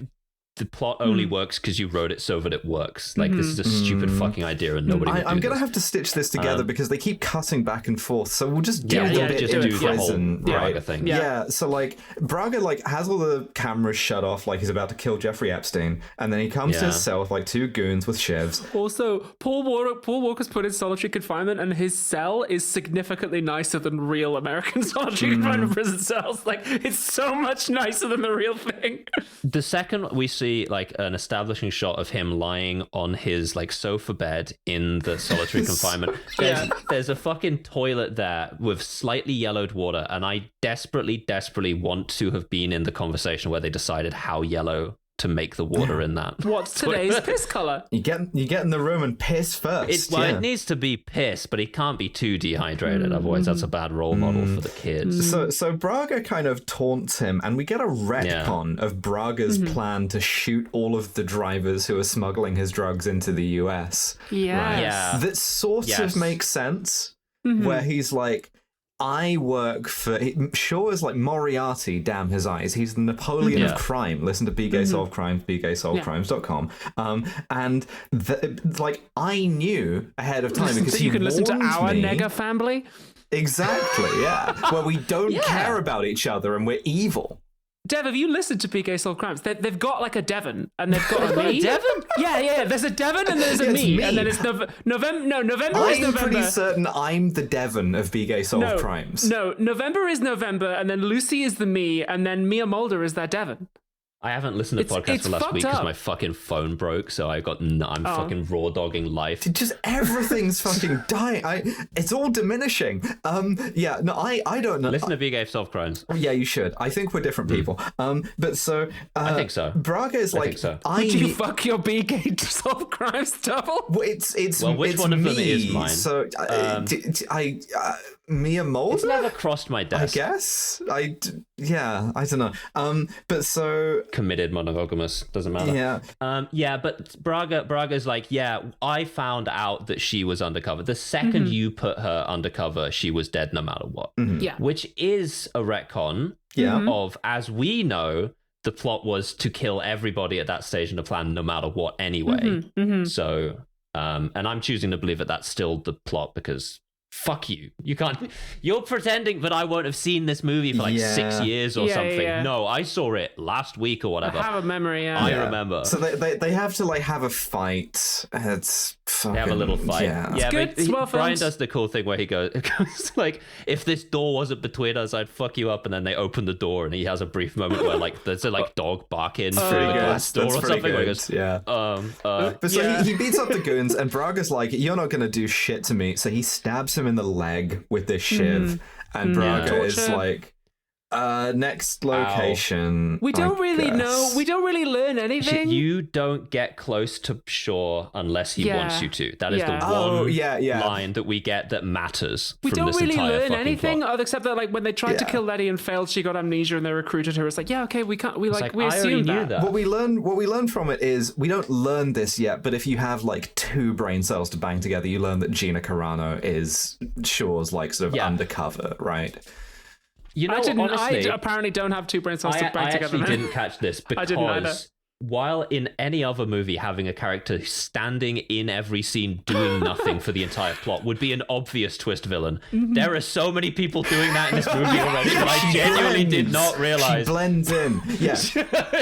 the plot only works because you wrote it so that it works. Like this is a stupid fucking idea, and nobody. I'm gonna have to stitch this together because they keep cutting back and forth. So we'll just do the bit in prison, right? Braga thing. Yeah. So like Braga like has all the cameras shut off, like he's about to kill Jeffrey Epstein, and then he comes to his cell with like two goons with shivs. Also, Paul Walker's put in solitary confinement, and his cell is significantly nicer than real American solitary confinement prison cells. Like it's so much nicer than the real thing. The second we see like an establishing shot of him lying on his like sofa bed in the solitary confinement, there's a fucking toilet there with slightly yellowed water, and I desperately want to have been in the conversation where they decided how yellow to make the water in that. What's today's piss color? You get in the room and piss first. It needs to be piss, but he can't be too dehydrated, otherwise that's a bad role model for the kids. So Braga kind of taunts him, and we get a retcon of Braga's plan to shoot all of the drivers who are smuggling his drugs into the US. That sort of makes sense, where he's like, I work for... Shaw is like Moriarty, damn his eyes. He's the Napoleon of crime. Listen to Be Gay Solve Crimes, BeGaySolveCrimes.com. And like, I knew ahead of time because you can listen to our me. Nega family. Exactly, where we don't care about each other and we're evil. Dev, have you listened to Be Gay Solve Crimes? They've got like a Devon, and they've got a me. Devon? Yeah. There's a Devon and there's a me. And then it's November. No, November is November. I'm pretty certain I'm the Devon of Be Gay Solve Crimes. No, November is November, and then Lucy is the me, and then Mia Mulder is that Devon. I haven't listened to podcasts for last week because my fucking phone broke, so I'm fucking raw dogging life. Just everything's fucking dying. It's all diminishing. I don't know. Listen to Be Gay Solve Crimes. Yeah, you should. I think we're different people. But so I think so. Braga is like, think so. Would you fuck your Be Gay Solve Crimes double? Well, it's which one of them is mine? So Mia Mulder? It's never crossed my desk. I guess. I don't know. But so committed monogamous. Doesn't matter. Yeah. But Braga's like, yeah, I found out that she was undercover. The second you put her undercover, she was dead no matter what. Yeah. Which is a retcon of, as we know, the plot was to kill everybody at that stage in the plan no matter what anyway. So, and I'm choosing to believe that that's still the plot because fuck you. You can't. You're pretending that I won't have seen this movie for like 6 years or something. Yeah. No, I saw it last week or whatever. I have a memory. I remember. So they have to like have a fight. It's fucking, they have a little fight. Yeah, It's good. It's well Brian filmed. does the cool thing where he goes like, if this door wasn't between us, I'd fuck you up. And then they open the door and he has a brief moment where like there's a like dog barking through the glass door or something. Where he goes, But so he beats up the goons and Braga's like, you're not gonna do shit to me. So he stabs him in the leg with this shiv, and Braga is Torture. like, next location. We don't I really guess. know. We don't really learn anything. You don't get close to shore unless he wants you to. That is the one line that we get that matters. We from don't this really entire learn fucking anything plot. other except that like when they tried to kill Letty and failed, she got amnesia and they recruited her. It's like, yeah, okay, we can't. We like we I already assumed knew that. What we learn from it is we don't learn this yet, but if you have like two brain cells to bang together, you learn that Gina Carano is Shore's like sort of undercover, right? You know, I honestly, apparently don't have two brain cells to bang I together. actually didn't catch this I didn't either. because while in any other movie having a character standing in every scene doing nothing for the entire plot would be an obvious twist villain, there are so many people doing that in this movie already that I genuinely did not realize. She blends in. Yeah.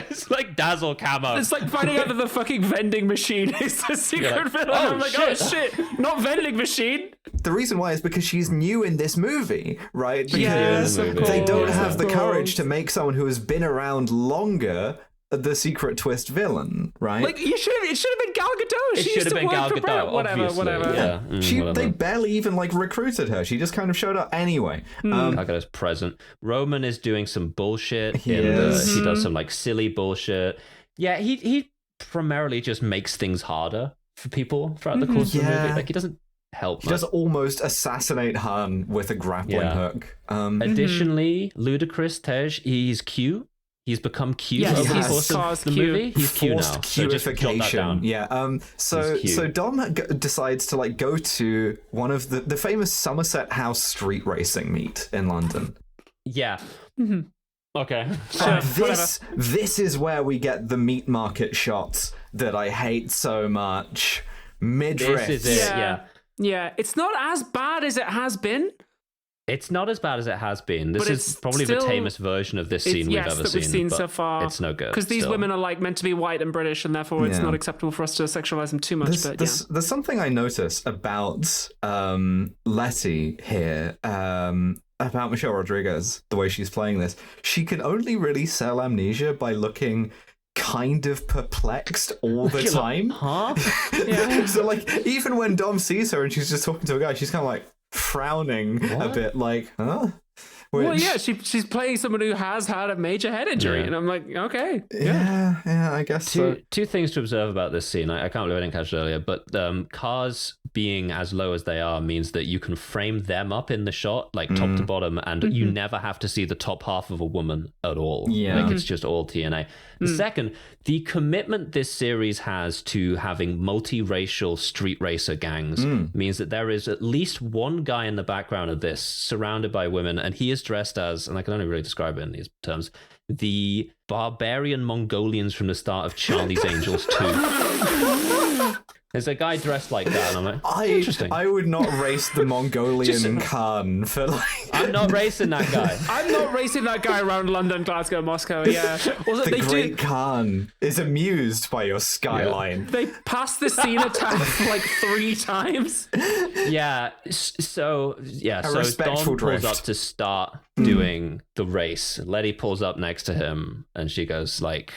It's like Dazzle Camo. It's like finding out that the fucking vending machine is the secret villain. I'm like, oh shit, not vending machine. The reason why is because she's new in this movie, right? Because Yes, of they don't course, have the of courage course. to make someone who has been around longer the secret twist villain, right? Like it should have been Gal Gadot. It She should used have to been work Gal for Brett. Gadot, Whatever. obviously. Yeah. Whatever. They barely even like recruited her. She just kind of showed up anyway. Gal Gadot's present. Roman is doing some bullshit. He does some like silly bullshit. Yeah, he primarily just makes things harder for people throughout the course of the movie. Like he doesn't help. He does almost assassinate Han with a grappling hook. Additionally, Ludacris Tej, he's cute. He's become cute Yes, over the he's course of caused the cute. movie. He's cute now. Forced So just jot that cutification. down. Yeah. So He's cute. Dom decides to like go to one of the famous Somerset House street racing meet in London. Yeah. Okay. And this is where we get the meat market shots that I hate so much. Midriff. This is it. Yeah. It's not as bad as it has been. It's not as bad as it has been. This But is it's probably the still- tamest version of this scene we've ever that we've seen but so far. It's no good. Because these still. women are like meant to be white and British, and therefore it's not acceptable for us to sexualize them too much. There's something I notice about Letty here. About Michelle Rodriguez, the way she's playing this. She can only really sell amnesia by looking kind of perplexed all the time. Huh? So like even when Dom sees her and she's just talking to a guy, she's kind of like frowning a bit like, huh? Well, yeah, she's playing someone who has had a major head injury, and I'm like, okay, yeah, I guess so. Two things to observe about this scene. I can't believe I didn't catch it earlier, but cars being as low as they are means that you can frame them up in the shot, like top to bottom, and you never have to see the top half of a woman at all. Yeah. Like it's just all TNA. The second, the commitment this series has to having multiracial street racer gangs means that there is at least one guy in the background of this surrounded by women, and he is dressed as, and I can only really describe it in these terms, the barbarian Mongolians from the start of Charlie's Angels 2. There's a guy dressed like that, and I'm like, interesting. I would not race the Mongolian Khan for like. I'm not racing that guy. I'm not racing that guy around London, Glasgow, Moscow. Yeah, also, The they great Khan is amused by your skyline. They passed the scene attack like 3 times. Yeah. So respectful Don pulls drift. up to start doing the race. Letty pulls up next to him, and she goes like,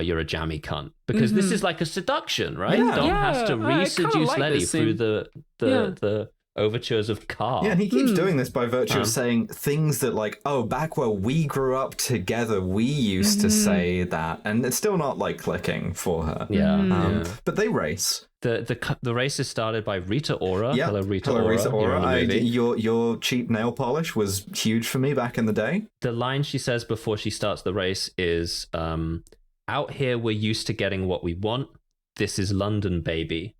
"You're a jammy cunt," because this is like a seduction, right? Yeah. Don has to I kinda re-seduce like Letty this through scene. the overtures of Car. Yeah, and he keeps doing this by virtue of saying things that like, oh, back where we grew up together, we used to say that, and it's still not like clicking for her. Yeah. But they race. The race is started by Rita Ora. Yeah. Hello, Rita Hello, Ora. Rita You're Ora. in the movie. Your cheap nail polish was huge for me back in the day. The line she says before she starts the race is, out here we're used to getting what we want. This is London, baby.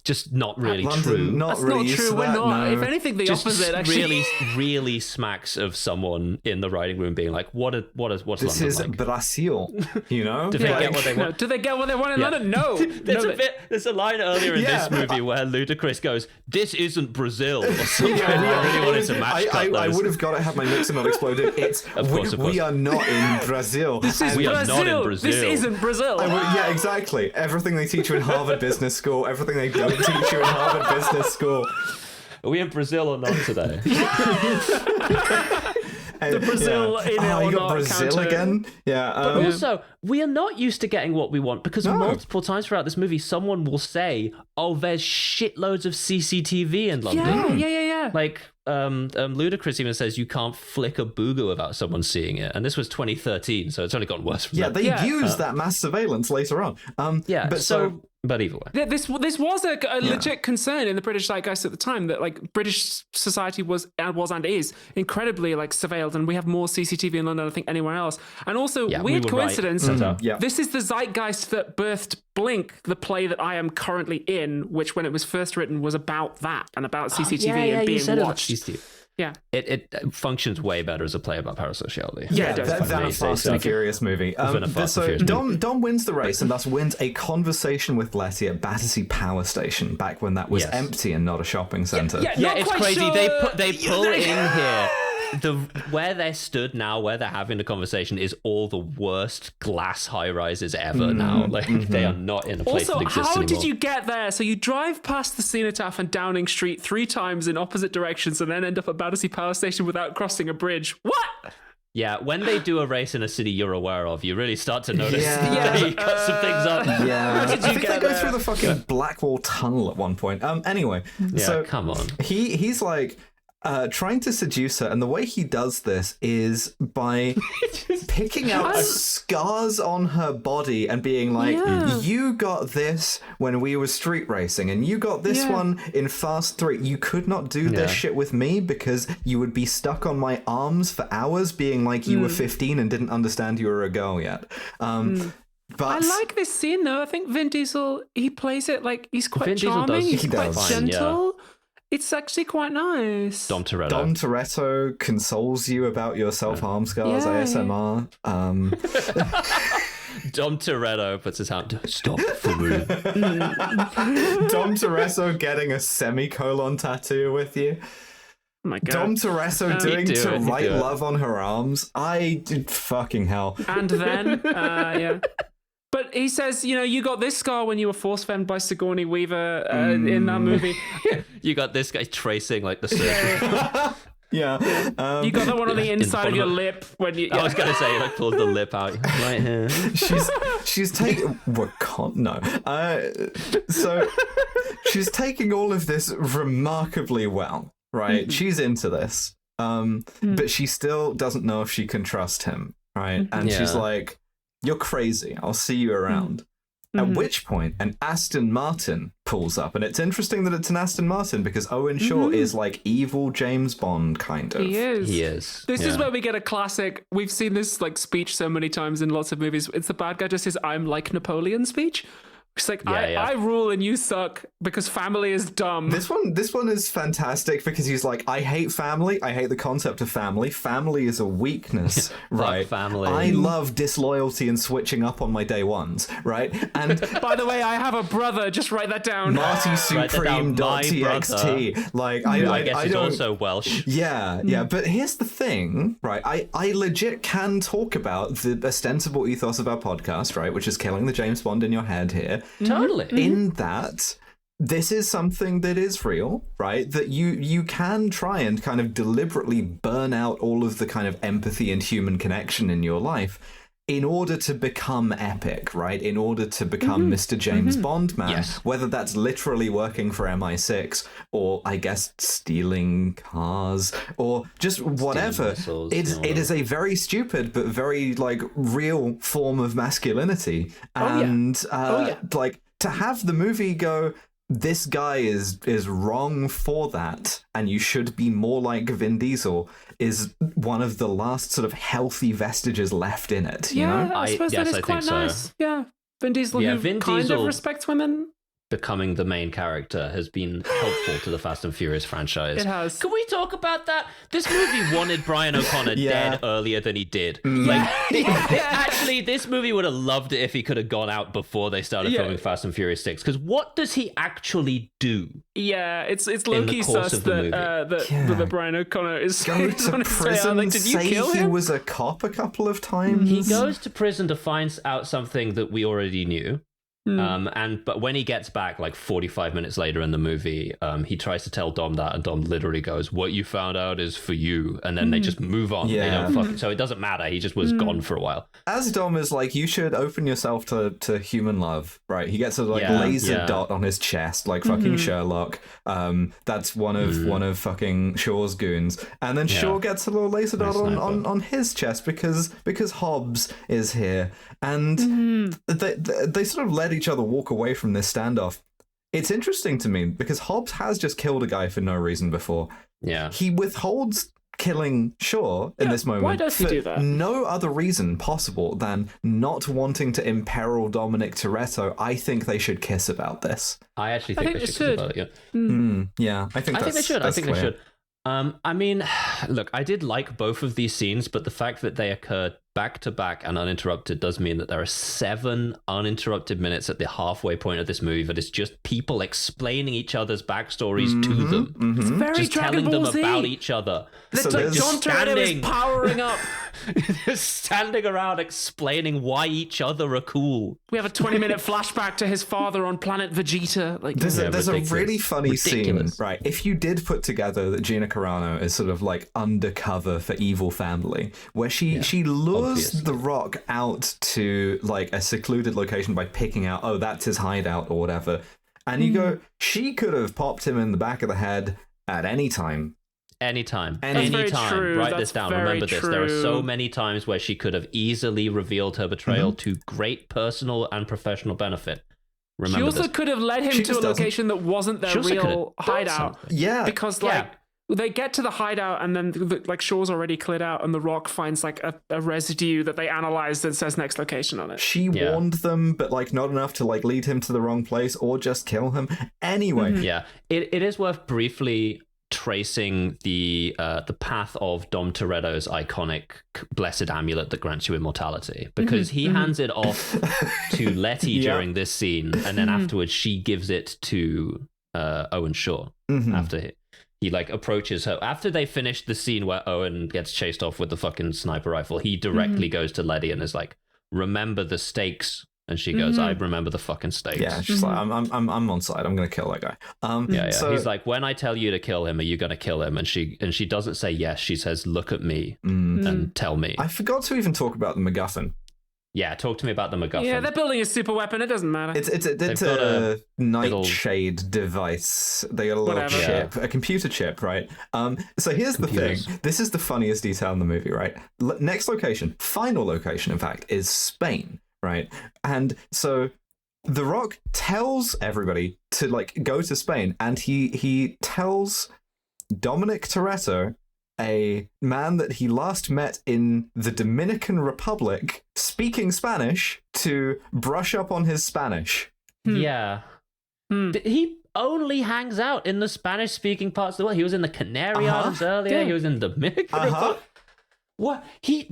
Just not really London, true. That's really not true. We're not. No. If anything, the opposite. Actually, really smacks of someone in the writing room being like, "What's this London like?" This is Brazil, you know. Do they get what they want? Do they get what they want in London? No. There's a line earlier in this movie where Ludacris goes, "This isn't Brazil," or something. I really wanted to match cut those. I would have got it had my mixer not exploded. It's of course. We are not in Brazil. We are not in Brazil. This isn't Brazil. Yeah, exactly. Everything they teach you in Harvard Business School, everything they don't teach you in Harvard Business School. Are we in Brazil or not today? The Brazil in it or you got not Brazil counter. Again? Yeah. But also, we are not used to getting what we want because multiple times throughout this movie, someone will say, "Oh, there's shitloads of CCTV in London." Yeah. Like, Ludacris even says you can't flick a booger without someone seeing it, and this was 2013, so it's only gotten worse from that. They used that mass surveillance later on. But either way, this was a legit concern in the British zeitgeist at the time that like British society was and is incredibly like surveilled, and we have more CCTV in London than I think anywhere else. And also, weird coincidence. Right. This is the zeitgeist that birthed Blink, the play that I am currently in, which when it was first written was about that and about CCTV and being watched. Yeah, it functions way better as a play about parasociality. Yeah, it does. Than a Fast and Furious movie. Dom wins the race and thus wins a conversation with Letty at Battersea Power Station back when that was empty and not a shopping centre. Yeah, it's crazy. Sure. They pull in here. Where they're stood now, where they're having the conversation, is all the worst glass high rises ever now. Like they are not in a place that exists how anymore. did you get there? So you drive past the Cenotaph and Downing Street 3 times in opposite directions and then end up at Battersea Power Station without crossing a bridge. What? Yeah, when they do a race in a city you're aware of, you really start to notice they cut some things up. Yeah, I think they go through the fucking Blackwall Tunnel at one point. Anyway, so come on. He's like trying to seduce her, and the way he does this is by picking out scars on her body and being like, you got this when we were street racing, and you got this one in Fast 3. You could not do this shit with me because you would be stuck on my arms for hours being like you were 15 and didn't understand you were a girl yet. But I like this scene though. I think Vin Diesel, he plays it like he's quite charming, he's quite gentle. It's actually quite nice. Dom Toretto consoles you about your self-harm scars, ASMR. Dom Toretto puts his hand, stop for me. Dom Toretto getting a semicolon tattoo with you. Oh my God. Dom Toretto doing To Write Love on her arms. I did fucking hell. And then, But he says, you got this scar when you were force-femmed by Sigourney Weaver in that movie. You got this guy tracing like the surgery. Yeah. You got that one on the inside of your lip when you. I was gonna say, like, pulled the lip out right here. She's taking so she's taking all of this remarkably well, right? She's into this, but she still doesn't know if she can trust him, right? And she's like, "You're crazy. I'll see you around." At which point, an Aston Martin pulls up. And it's interesting that it's an Aston Martin because Owen Shaw is like evil James Bond, kind of. He is. This is where we get a classic. We've seen this like speech so many times in lots of movies. It's the bad guy just says, "I'm like Napoleon" speech. It's like, I rule and you suck because family is dumb. This one is fantastic because he's like, I hate family. I hate the concept of family. Family is a weakness, right? Family. I love disloyalty and switching up on my day ones, right? And by the way, I have a brother. Just write that down. Marty Supreme.txt. Like, I guess he's also Welsh. Yeah. But here's the thing, right? I legit can talk about the ostensible ethos of our podcast, right? Which is killing the James Bond in your head here. Totally. In that, this is something that is real, right? That you can try and kind of deliberately burn out all of the kind of empathy and human connection in your life in order to become epic, right? In order to become Mr. James Bond man. Yes. Whether that's literally working for MI6 or, I guess, stealing cars or just whatever. Missiles, it is a very stupid but very, like, real form of masculinity. And, like, to have the movie go, this guy is wrong for that, and you should be more like Vin Diesel, is one of the last sort of healthy vestiges left in it. You know? I suppose that is quite nice. Yeah, Vin Diesel, who kind of respects women. Becoming the main character has been helpful to the Fast and Furious franchise. It has. Can we talk about that? This movie wanted Brian O'Connor dead earlier than he did. Actually, this movie would have loved it if he could have gone out before they started filming Fast and Furious 6. Because what does he actually do? Yeah, it's low-key sus that Brian O'Connor is go to prison. Like, did you kill him? He was a cop a couple of times. He goes to prison to find out something that we already knew. But when he gets back, like 45 minutes later in the movie, he tries to tell Dom that, and Dom literally goes, "What you found out is for you," and then they just move on. Yeah. They don't fuck, so it doesn't matter. He just was gone for a while. As Dom is like, you should open yourself to human love, right? He gets a laser dot on his chest, like fucking Sherlock. That's one of fucking Shaw's goons, and then Shaw gets a little laser dot on his chest because Hobbs is here, and they sort of let each other walk away from this standoff. It's interesting to me because Hobbs has just killed a guy for no reason before. Yeah, he withholds killing Shaw in this moment. Why does he do that? No other reason possible than not wanting to imperil Dominic Toretto. I think they should kiss about this. I actually think they should kiss about it. Yeah, I think they should. They should. I mean, look, I did like both of these scenes, but the fact that they occurred back to back and uninterrupted does mean that there are 7 uninterrupted minutes at the halfway point of this movie that is just people explaining each other's backstories to them. It's very just Dragon telling Ball them Z. about each other. It's like John Toretto is powering up. Just standing around explaining why each other are cool. We have a 20-minute flashback to his father on planet Vegeta. Like, there's a really funny scene, Ridiculous. right? If you did put together that Gina Carano is sort of like undercover for Evil Family, where she lures The Rock out to like a secluded location by picking out, oh, that's his hideout or whatever, and you go, she could have popped him in the back of the head at any time. Anytime. True. Write That's this down. very Remember this. There are true. so many times where she could have easily revealed her betrayal to great personal and professional benefit. Remember she also this. could have led him to a location that wasn't their real hideout. Yeah. Because they get to the hideout and then like Shaw's already cleared out and The Rock finds like a residue that they analyzed that says next location on it. She warned them, but like not enough to like lead him to the wrong place or just kill him. Anyway. Yeah. It is worth briefly tracing the path of Dom Toretto's iconic blessed amulet that grants you immortality, because he hands it off to Letty during this scene, and then afterwards she gives it to Owen Shaw after he like approaches her after they finish the scene where Owen gets chased off with the fucking sniper rifle. He directly goes to Letty and is like, "Remember the stakes." And she goes, "I remember the fucking stakes." Yeah, she's like, I'm on side. I'm gonna kill that guy. So he's like, "When I tell you to kill him, are you gonna kill him?" And she doesn't say yes. She says, "Look at me and tell me." I forgot to even talk about the MacGuffin. Yeah, talk to me about the MacGuffin. Yeah, they're building a super weapon. It doesn't matter. It's a nightshade device. They got a little chip, a computer chip, right? So here's the thing. This is the funniest detail in the movie, right? Next location, final location, in fact, is Spain. Right. And so The Rock tells everybody to like go to Spain, and he tells Dominic Toretto, a man that he last met in the Dominican Republic, speaking Spanish, to brush up on his Spanish. Yeah. He only hangs out in the Spanish speaking parts of the world. He was in the Canary Islands earlier. He was in the Dominican Republic. What? He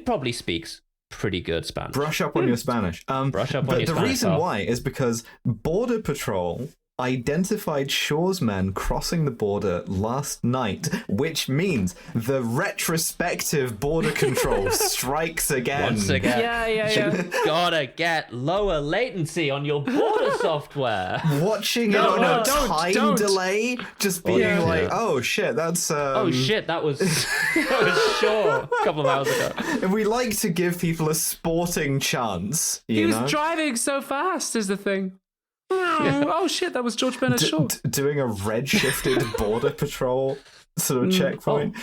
probably speaks pretty good Spanish. Brush up on your Spanish. Brush up on your Spanish. But the reason why is because Border Patrol identified Shaw's men crossing the border last night, which means the retrospective border control strikes again. Once again. Yeah. Gotta get lower latency on your border software. Watching it on a time delay, just being like, oh shit, that's oh shit, that was Shaw a couple of hours ago. We like to give people a sporting chance. He was driving so fast is the thing. Oh shit, that was George Bernard Shaw. Doing a red-shifted border patrol sort of checkpoint.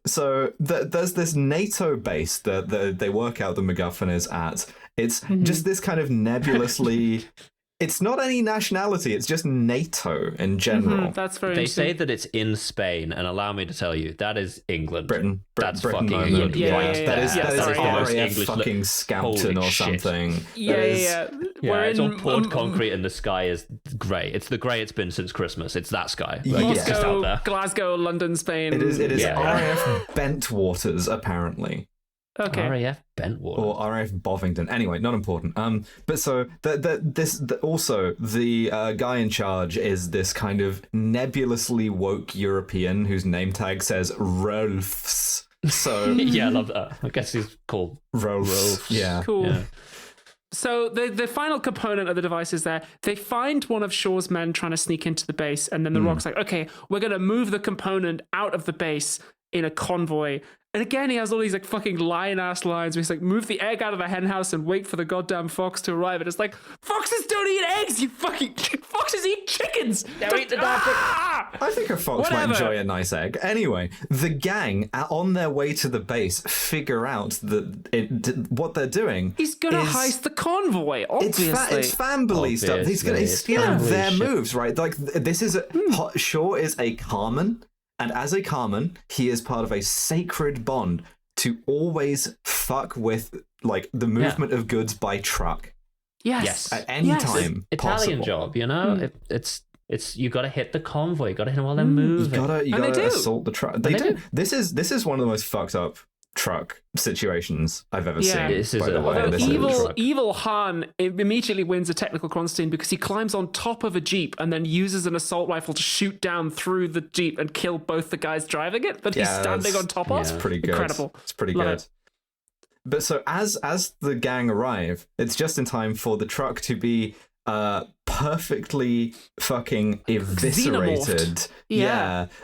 So there's this NATO base that they work out the MacGuffin is at. It's just this kind of nebulously It's not any nationality. It's just NATO in general. That's very They interesting. say that it's in Spain, and allow me to tell you, that is England. That's Britain fucking moment. England. Yeah. That is Sorry, RAF English fucking Scoutton or Holy shit. something. Yeah. It's all poured concrete, and the sky is grey. It's the grey it's been since Christmas. It's that sky. Like, it's just out there. Glasgow, London, Spain. It is RAF Bentwaters, apparently. Okay. RAF Bentwater. Or RAF Bovington. Anyway, not important. But so also the guy in charge is this kind of nebulously woke European whose name tag says Rolfs. So Yeah, I love that. I guess he's called Rolfs. Yeah. Cool. Yeah. So the final component of the device is there. They find one of Shaw's men trying to sneak into the base, and then the Rock's like, okay, we're going to move the component out of the base in a convoy. And again, he has all these like fucking lion-ass lines where he's like, move the egg out of the hen house and wait for the goddamn fox to arrive. And it's like, foxes don't eat eggs, you fucking... Foxes eat chickens! Don't eat the damn thing. I think a fox might enjoy a nice egg. Anyway, the gang, on their way to the base, figure out that what they're doing. He's gonna heist the convoy, obviously. It's family stuff. He's stealing their moves, right? Like, this is... Shaw is a Carmen. And as a Carmen, he is part of a sacred bond to always fuck with like the movement of goods by truck. Yes. At any time. Italian possible. job, you know? It's you got to hit the convoy. You got to hit them while they're moving. You gotta assault the truck. They do. This is one of the most fucked up truck situations I've ever seen. This is by the way. Although evil Han immediately wins a technical Kronstein because he climbs on top of a Jeep and then uses an assault rifle to shoot down through the Jeep and kill both the guys driving it that he's standing on top of. It's pretty good. Incredible. It's pretty Love good. it. But so as the gang arrive, it's just in time for the truck to be perfectly fucking eviscerated.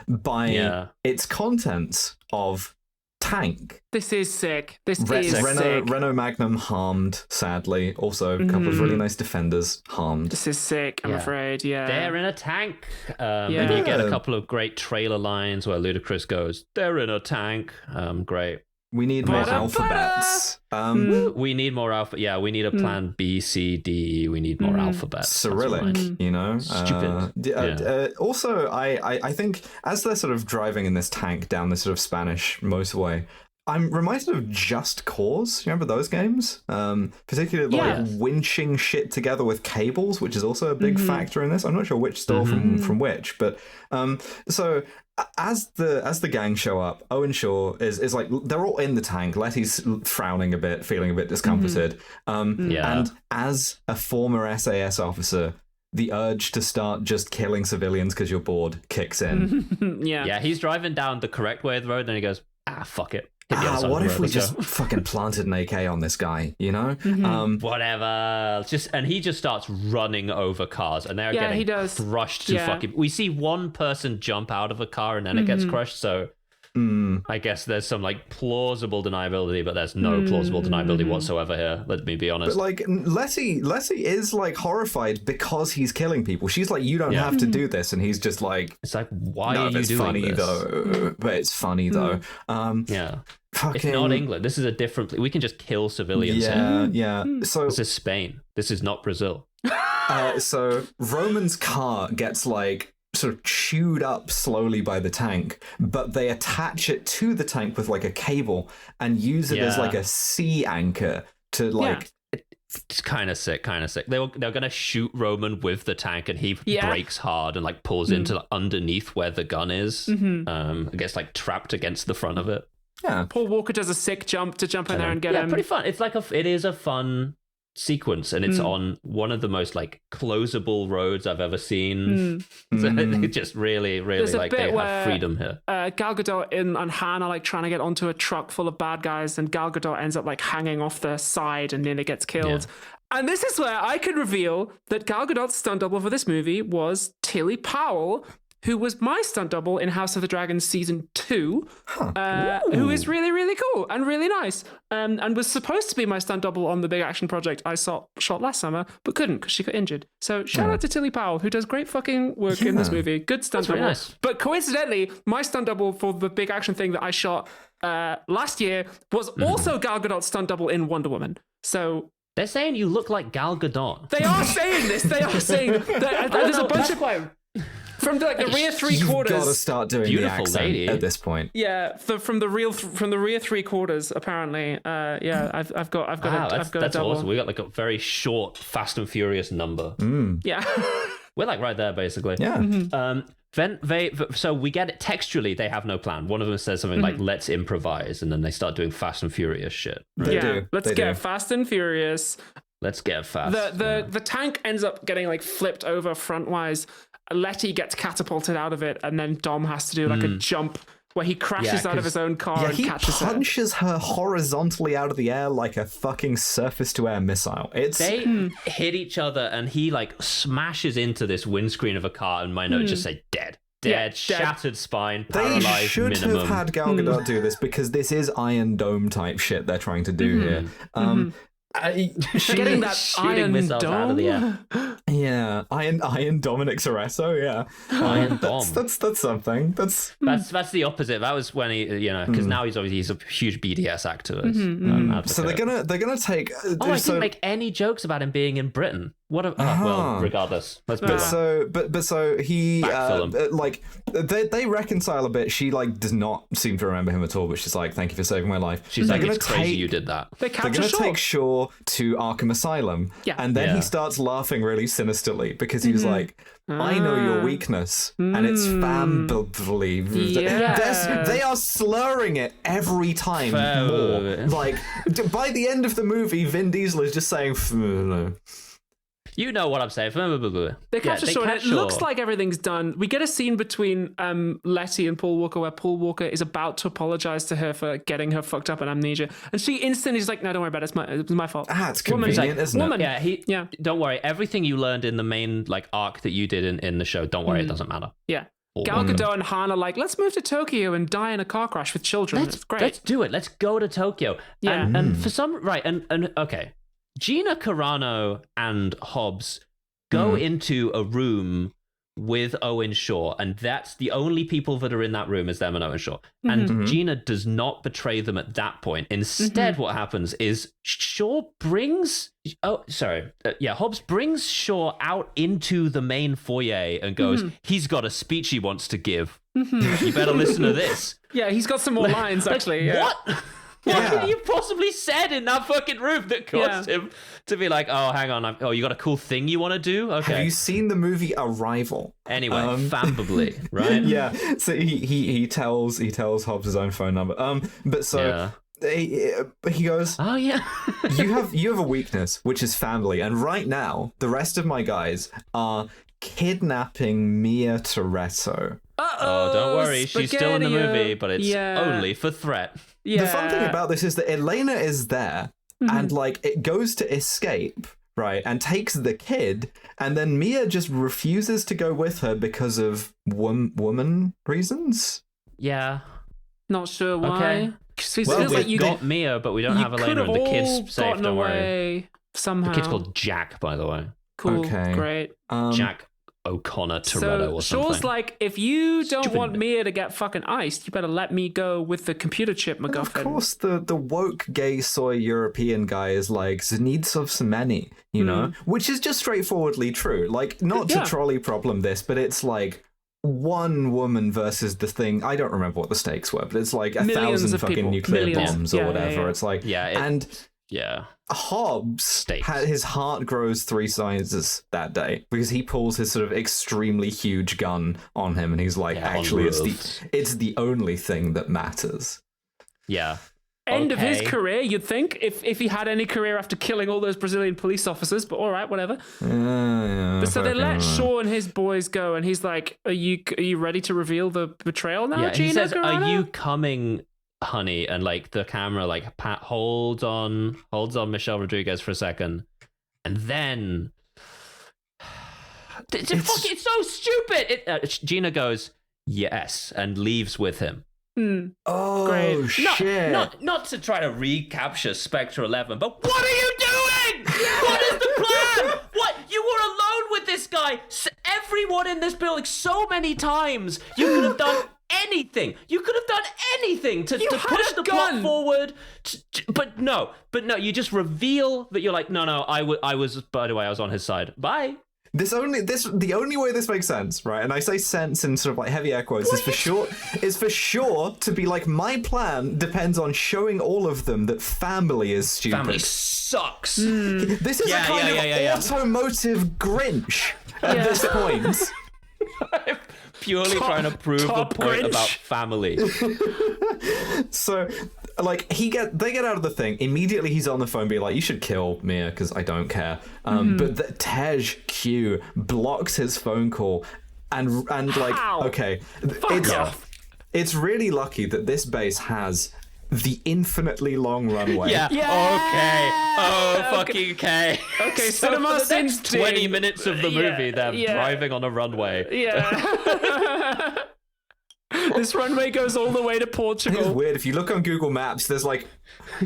By its contents of tank. This is sick. This is sick. Renault Magnum harmed, sadly. Also, a couple of really nice Defenders harmed. This is sick, I'm afraid, yeah. They're in a tank. And you get a couple of great trailer lines where Ludacris goes, they're in a tank. Great. We need more alphabets. We need more alphabet. Yeah, we need a plan B, C, D. We need more alphabets. Cyrillic, you know? Stupid. Also, I think as they're sort of driving in this tank down this sort of Spanish motorway, I'm reminded of Just Cause. You remember those games? Particularly winching shit together with cables, which is also a big factor in this. I'm not sure which stole from which, but so as the gang show up, Owen Shaw is like, they're all in the tank. Letty's frowning a bit, feeling a bit discomforted. And as a former SAS officer, the urge to start just killing civilians because you're bored kicks in. Yeah, he's driving down the correct way of the road, then he goes, fuck it. What if we just fucking planted an AK on this guy, you know? Whatever. And he just starts running over cars, and they're getting crushed to fucking... We see one person jump out of a car, and then it gets crushed, so... I guess there's some like plausible deniability, but there's no plausible deniability whatsoever here. Let me be honest. But like Letty is like horrified because he's killing people. She's like, you don't have to do this, and he's just like, it's like, why are you doing funny this? Though, but it's funny though. It's not England. This is a different. We can just kill civilians. So this is Spain. This is not Brazil. So Roman's car gets like sort of chewed up slowly by the tank, but they attach it to the tank with like a cable and use it as like a sea anchor to like... It's kind of sick. They're going to shoot Roman with the tank, and he brakes hard and like pulls into underneath where the gun is. Gets like trapped against the front of it. Yeah. Paul Walker does a sick jump to jump in there and get him. Yeah, pretty fun. It's like it is a fun sequence, and it's on one of the most like closable roads I've ever seen. So they just really like they have freedom here. Gal Gadot and Han are like trying to get onto a truck full of bad guys, and Gal Gadot ends up like hanging off the side and nearly gets killed. And this is where I can reveal that Gal Gadot's stunt double for this movie was Tilly Powell, who was my stunt double in House of the Dragon Season 2, who is really, really cool and really nice, and was supposed to be my stunt double on the big action project I shot last summer, but couldn't because she got injured. So shout out to Tilly Powell, who does great fucking work in this movie. Good stunt double. Nice. But coincidentally, my stunt double for the big action thing that I shot last year was also Gal Gadot's stunt double in Wonder Woman. So They're saying you look like Gal Gadot. They are saying this. They are saying that there's a bunch of from the rear three quarters. You've got to start doing the accent lady. at this point. Yeah, from the rear three quarters. Apparently, I've got a that's double. awesome. We got like a very short Fast and Furious number. Yeah, we're like right there basically. Yeah. Then so we get it textually. They have no plan. One of them says something like, "Let's improvise," and then they start doing Fast and Furious shit. Right? Let's get Fast and Furious. Let's get fast. The tank ends up getting like flipped over frontwise. Letty gets catapulted out of it, and then Dom has to do like a jump where he crashes out of his own car and catches her. He punches her horizontally out of the air like a fucking surface-to-air missile. They hit each other, and he like smashes into this windscreen of a car, and my note just said dead, shattered spine, paralyzed. They should have had Gal Gadot do this because this is Iron Dome type shit they're trying to do here. Getting that shooting missiles out of the air. Yeah, Iron Dominic Toretto. Yeah, Iron Dom. That's something. That's the opposite. That was when he, because now he's a huge BDS activist. so they're gonna take. I didn't make any jokes about him being in Britain. What? Well, regardless. Let's move on. So he Backfill him. like they reconcile a bit. She like does not seem to remember him at all, but she's like, "Thank you for saving my life." She's like, "It's crazy you did that." They're gonna take Shaw to Arkham Asylum, and then he starts laughing really sinisterly because he was like, "I know your weakness, and it's family." They are slurring it every time more. Like by the end of the movie, Vin Diesel is just saying. You know what I'm saying. They capture Shaw, and it looks like everything's done. We get a scene between Letty and Paul Walker where Paul Walker is about to apologize to her for getting her fucked up in amnesia. And she instantly is like, no, don't worry about it. It was my fault. It's convenient, isn't it? Yeah, don't worry. Everything you learned in the main like arc that you did in the show, don't worry, it doesn't matter. Yeah. Gal Gadot and Han are like, let's move to Tokyo and die in a car crash with children. It's great. Let's do it. Let's go to Tokyo. Yeah. And for some, and okay. Gina Carano and Hobbs go into a room with Owen Shaw, and that's the only people that are in that room is them and Owen Shaw. And Gina does not betray them at that point. Instead, what happens is Hobbs brings Shaw out into the main foyer and goes, he's got a speech he wants to give. You better listen to this. Yeah, he's got some more lines, actually. What? What could you possibly said in that fucking room that caused him to be like, oh, hang on, you got a cool thing you want to do? Okay. Have you seen the movie Arrival? Anyway, Unbelieveably, right? Yeah. So he tells Hobbs his own phone number. But so he goes, oh yeah, you have a weakness, which is family, and right now the rest of my guys are kidnapping Mia Toretto. Oh, don't worry, she's still in the movie, but it's only for threat. Yeah. The fun thing about this is that Elena is there and like it goes to escape, right, and takes the kid, and then Mia just refuses to go with her because of woman reasons. Yeah. Not sure why. Okay. Well, we've got Mia, but we don't have Elena, and the kid's safe, don't worry. Somehow. The kid's called Jack, by the way. Cool. Okay. Great. Jack O'Connor Toretto or something. Shaw's like, if you don't want Mia to get fucking iced, you better let me go with the computer chip MacGuffin. Of course, the woke gay soy European guy is like Znitsovsmeni, you know, which is just straightforwardly true. Like, not to trolley problem this, but it's like one woman versus the thing. I don't remember what the stakes were, but it's like 1,000 fucking nuclear bombs or whatever. It's like, Hobbs had his heart grows 3 sizes that day because he pulls his sort of extremely huge gun on him, and he's like, actually, it's the only thing that matters. Yeah. End of his career, you'd think, if he had any career after killing all those Brazilian police officers, but all right, whatever. So they let Shaw and his boys go, and he's like, are you ready to reveal the betrayal now, Gina? He says, Carano? are you coming, honey? And like the camera like holds on Michelle Rodriguez for a second, and then it's so stupid. Gina goes yes and leaves with him. Oh, great. shit. Not to try to recapture Spectre 11, but what are you doing? What is the plan? What? You were alone with this guy, everyone in this building, so many times. You could have done anything. You could have done anything to push the plot forward. But no, you just reveal that you're like, no, I was, by the way, I was on his side. Bye. The only way this makes sense, right? And I say sense in sort of like heavy air quotes, is for sure to be like, my plan depends on showing all of them that family is stupid. Family sucks. This is a kind of automotive Grinch at this point. Purely trying to prove the point Grinch. About family. So, like, they get out of the thing. Immediately he's on the phone being like, you should kill Mia because I don't care. But Tej Q blocks his phone call and like, okay. It's really lucky that this base has the infinitely long runway. Yeah. Okay. Oh, fucking okay. Okay, so cinema for the next 20 minutes of the movie, they're driving on a runway. Yeah. This runway goes all the way to Portugal. It's weird. If you look on Google Maps, there's like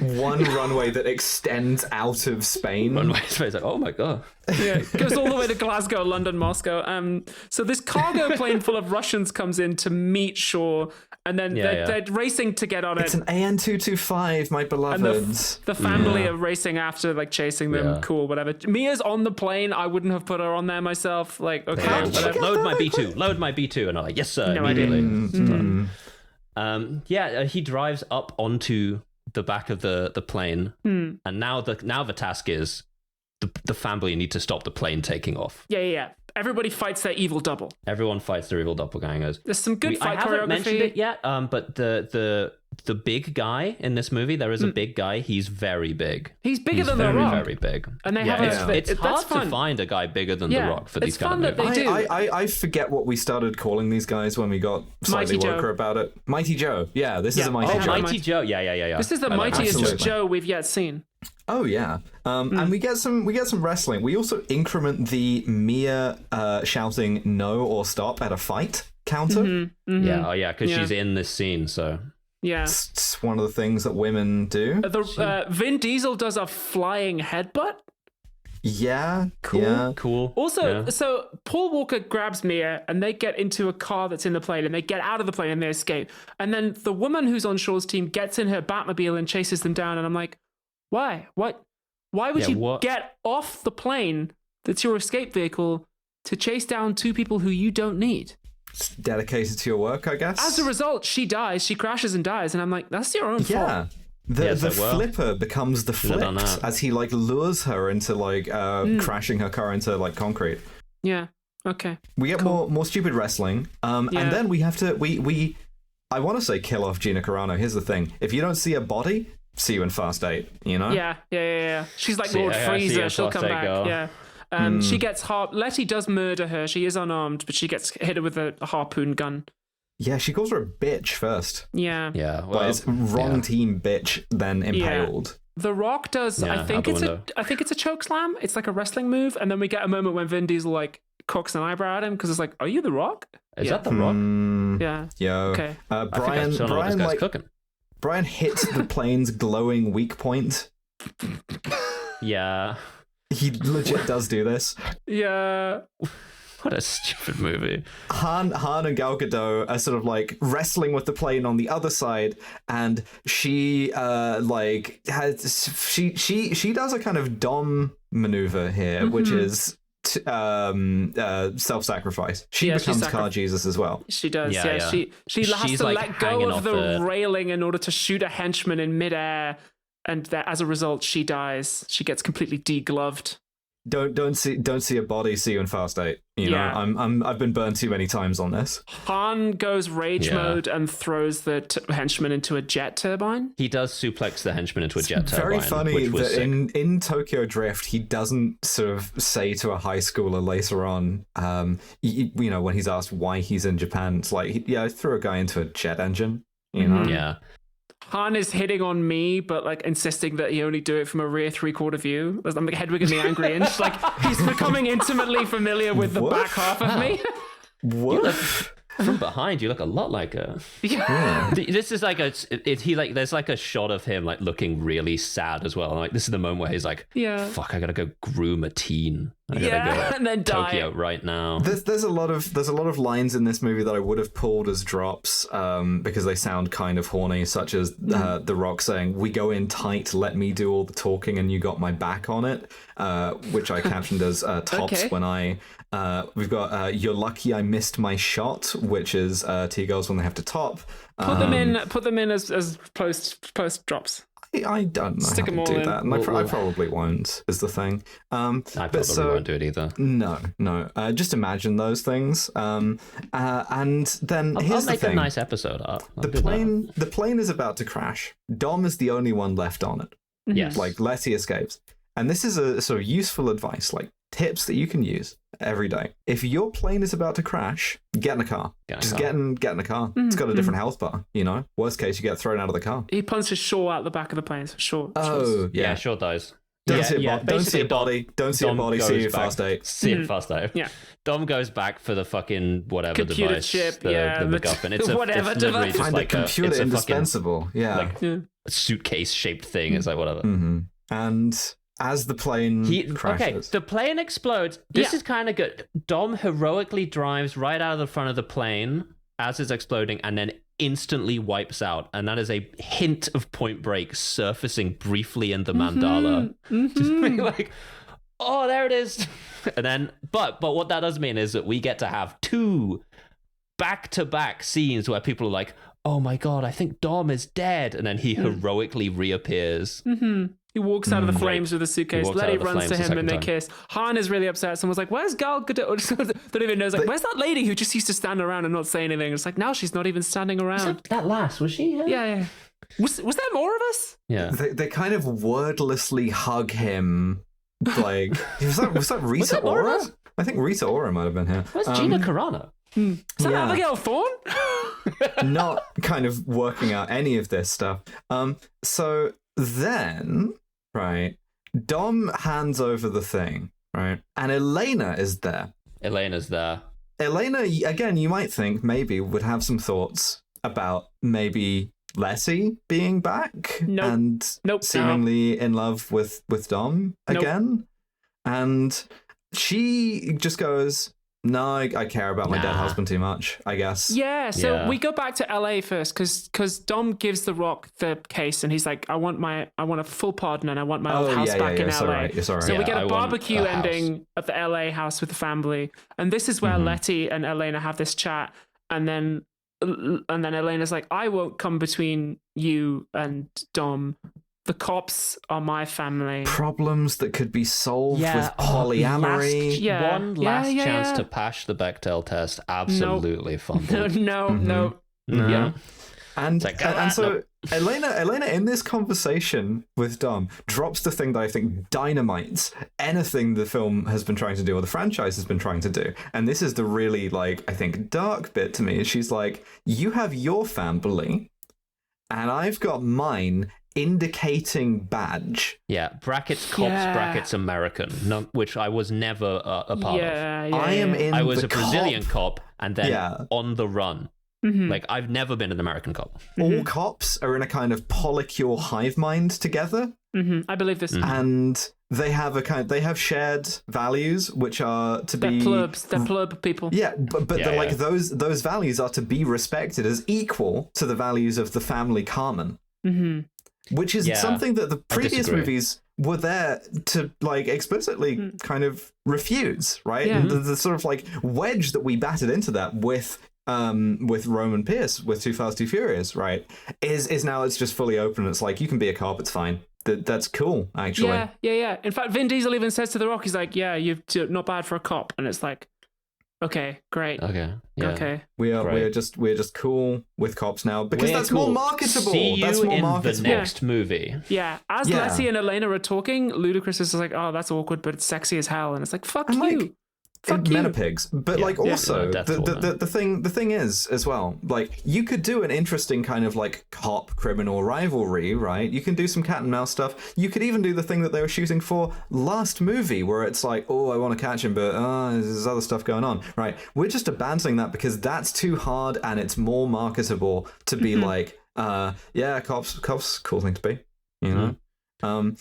one runway that extends out of Spain. Runway space, like, oh my god. Yeah, it goes all the way to Glasgow, London, Moscow. So this cargo plane full of Russians comes in to meet shore, and then they're racing to get on it. It's an AN-225, my beloveds. And the family are racing after, like chasing them. Yeah. Cool, whatever. Mia's on the plane. I wouldn't have put her on there myself. Like, okay, whatever. Load my B2. And I'm like, yes, sir. No immediately. He drives up onto the back of the plane, and now the task is the family need to stop the plane taking off. Yeah. Everybody fights their evil double. Everyone fights their evil doppelgangers. There's some good fight choreography. I haven't mentioned it yet, but the big guy in this movie, there is a big guy. He's very big. He's bigger than The Rock. Very big. And they it's hard to find a guy bigger than The Rock for these kind of movies. I forget what we started calling these guys when we got slightly woker about it. Mighty Joe. Yeah, this is a Mighty Joe. Mighty Joe. Yeah. This is the mightiest Joe we've yet seen. Oh yeah, and we get some wrestling. We also increment the Mia shouting no or stop at a fight counter. Yeah, because she's in this scene, so yeah, it's one of the things that women do. Vin Diesel does a flying headbutt. Yeah, cool. Also, so Paul Walker grabs Mia and they get into a car that's in the plane and they get out of the plane and they escape. And then the woman who's on Shaw's team gets in her Batmobile and chases them down. And I'm like, why? What? Why would you get off the plane that's your escape vehicle to chase down two people who you don't need? It's dedicated to your work, I guess. As a result, she dies. She crashes and dies. And I'm like, that's your own fault. The flipper becomes the flipped as he like lures her into like crashing her car into like concrete. Yeah. Okay. We get more stupid wrestling. And then we have to I want to say kill off Gina Carano. Here's the thing: if you don't see a body, see you in Fast 8. You know? Yeah. She's like Lord Freezer. She'll come back. Girl. Yeah. She gets Letty does murder her. She is unarmed, but she gets hit with a harpoon gun. Yeah, she calls her a bitch first. Yeah. Well, but it's wrong team bitch, then impaled. The Rock does. I think it's a choke slam. It's like a wrestling move, and then we get a moment when Vin Diesel like cocks an eyebrow at him because it's like, "Are you The Rock? Is that The Rock?" Yeah. Yo. Okay. Brian hits the plane's glowing weak point. Yeah. He legit does do this. Yeah. What a stupid movie. Han and Gal Gadot are sort of like wrestling with the plane on the other side, and she she does a kind of dom maneuver here, which is self-sacrifice. She becomes car Jesus as well. She does. Yeah. She has to like let go of the railing in order to shoot a henchman in midair, and as a result, she dies. She gets completely degloved. Don't see a body. See you in Fast 8. You know, I've been burned too many times on this. Han goes rage mode and throws the henchman into a jet turbine. He does suplex the henchman into a jet turbine. Very funny that in Tokyo Drift, he doesn't sort of say to a high schooler later on, you know, when he's asked why he's in Japan, it's like, I threw a guy into a jet engine. You know. Yeah. Han is hitting on me, but like insisting that he only do it from a rear 3/4 view. I'm like Hedwig and the Angry Inch. Like he's becoming intimately familiar with the back half of me. What? From behind, you look a lot like a. Yeah. This is like there's like a shot of him like looking really sad as well. And like this is the moment where he's like, fuck, I gotta go groom a teen. I gotta go and then die. Tokyo right now. There's a lot of lines in this movie that I would have pulled as drops because they sound kind of horny, such as The Rock saying, "We go in tight, let me do all the talking, and you got my back on it," which I captioned as tops when we've got "You're lucky I missed my shot," which is T-girls when they have to top. Put them in as post drops. I don't know Stick how them to all do in. that, and I probably won't, is the thing. I probably won't do it either. No. Just imagine those things. And then here's the make thing. a nice episode art. The plane is about to crash. Dom is the only one left on it. Yes. Like, Letty escapes. And this is a sort of useful advice, like tips that you can use every day. If your plane is about to crash, get in a car. Get in a car. It's got a different health bar, you know? Worst case, you get thrown out of the car. He punches Shaw out the back of the plane. So Shaw. Oh, yeah, Shaw dies. Don't see a body. Don't see a body. See you fast 8. See it fast 8. Yeah. Dom goes back for the fucking whatever computer device. chip. The MacGuffin. It's whatever it's literally device. just like computer it's indispensable. a suitcase shaped thing. It's like whatever. Mm-hmm. And as the plane crashes. Okay, the plane explodes. This is kind of good. Dom heroically drives right out of the front of the plane as it's exploding and then instantly wipes out. And that is a hint of Point Break surfacing briefly in the mandala. Just being like, oh, there it is. And then, but what that does mean is that we get to have 2 back-to-back scenes where people are like, oh my God, I think Dom is dead. And then he heroically reappears. He walks out of the flames with a suitcase. Letty runs to him and they kiss. Han is really upset. Someone's like, where's Gal Gadot? Don't even know. Like, where's that lady who just used to stand around and not say anything? It's like, now she's not even standing around. That last, was she? Yeah. Was there more of us? Yeah. They kind of wordlessly hug him. Like, was that Rita Ora? I think Rita Ora might have been here. Where's Gina Carano? Is that Abigail Thorne? Not kind of working out any of this stuff. So then, right, Dom hands over the thing, right, and Elena is there. Elena's there. Elena, again, you might think maybe would have some thoughts about maybe Letty being back and seemingly in love with Dom again. And she just goes, no, I care about my dead husband too much, I guess. Yeah, so we go back to LA first because Dom gives The Rock the case and he's like, I want a full pardon and I want my old house back in LA. Sorry. So we get a barbecue ending at the LA house with the family. And this is where Letty and Elena have this chat. And then Elena's like, I won't come between you and Dom. The cops are my family. Problems that could be solved with polyamory. One last chance to pass the Bechdel test. Absolutely fumbled. No. Yeah. And so Elena in this conversation with Dom drops the thing that I think dynamites anything the film has been trying to do or the franchise has been trying to do. And this is the really, like, I think dark bit to me. She's like, you have your family and I've got mine, indicating badge. Yeah, brackets cops, brackets American, which I was never a part of. I was a Brazilian cop and then on the run. Like, I've never been an American cop. All cops are in a kind of polycule hive mind together. I believe this. And they have shared values, which are to be plebs. They're pleb people. Yeah, but like those values are to be respected as equal to the values of the family Carmen. Which is something that the previous movies were there to, like, explicitly kind of refuse, right? And the sort of, like, wedge that we batted into that with Roman Pierce with Too Fast, Too Furious, right? Is now it's just fully open. It's like, you can be a cop, it's fine. That's cool, actually. Yeah. In fact, Vin Diesel even says to The Rock, he's like, yeah, you're not bad for a cop. And it's like, okay, great. Okay. We're just cool with cops now because that's more marketable. See you in the next movie. Yeah. As Letty and Elena are talking, Ludacris is like, oh, that's awkward, but it's sexy as hell. And it's like, fuck you. Like, Men are pigs, but also the thing is as well, like, you could do an interesting kind of like cop criminal rivalry, right? You can do some cat and mouse stuff. You could even do the thing that they were shooting for last movie, where it's like, oh, I want to catch him, but there's other stuff going on, right? We're just abandoning that because that's too hard and it's more marketable to be like, cops, cool thing to be, you know.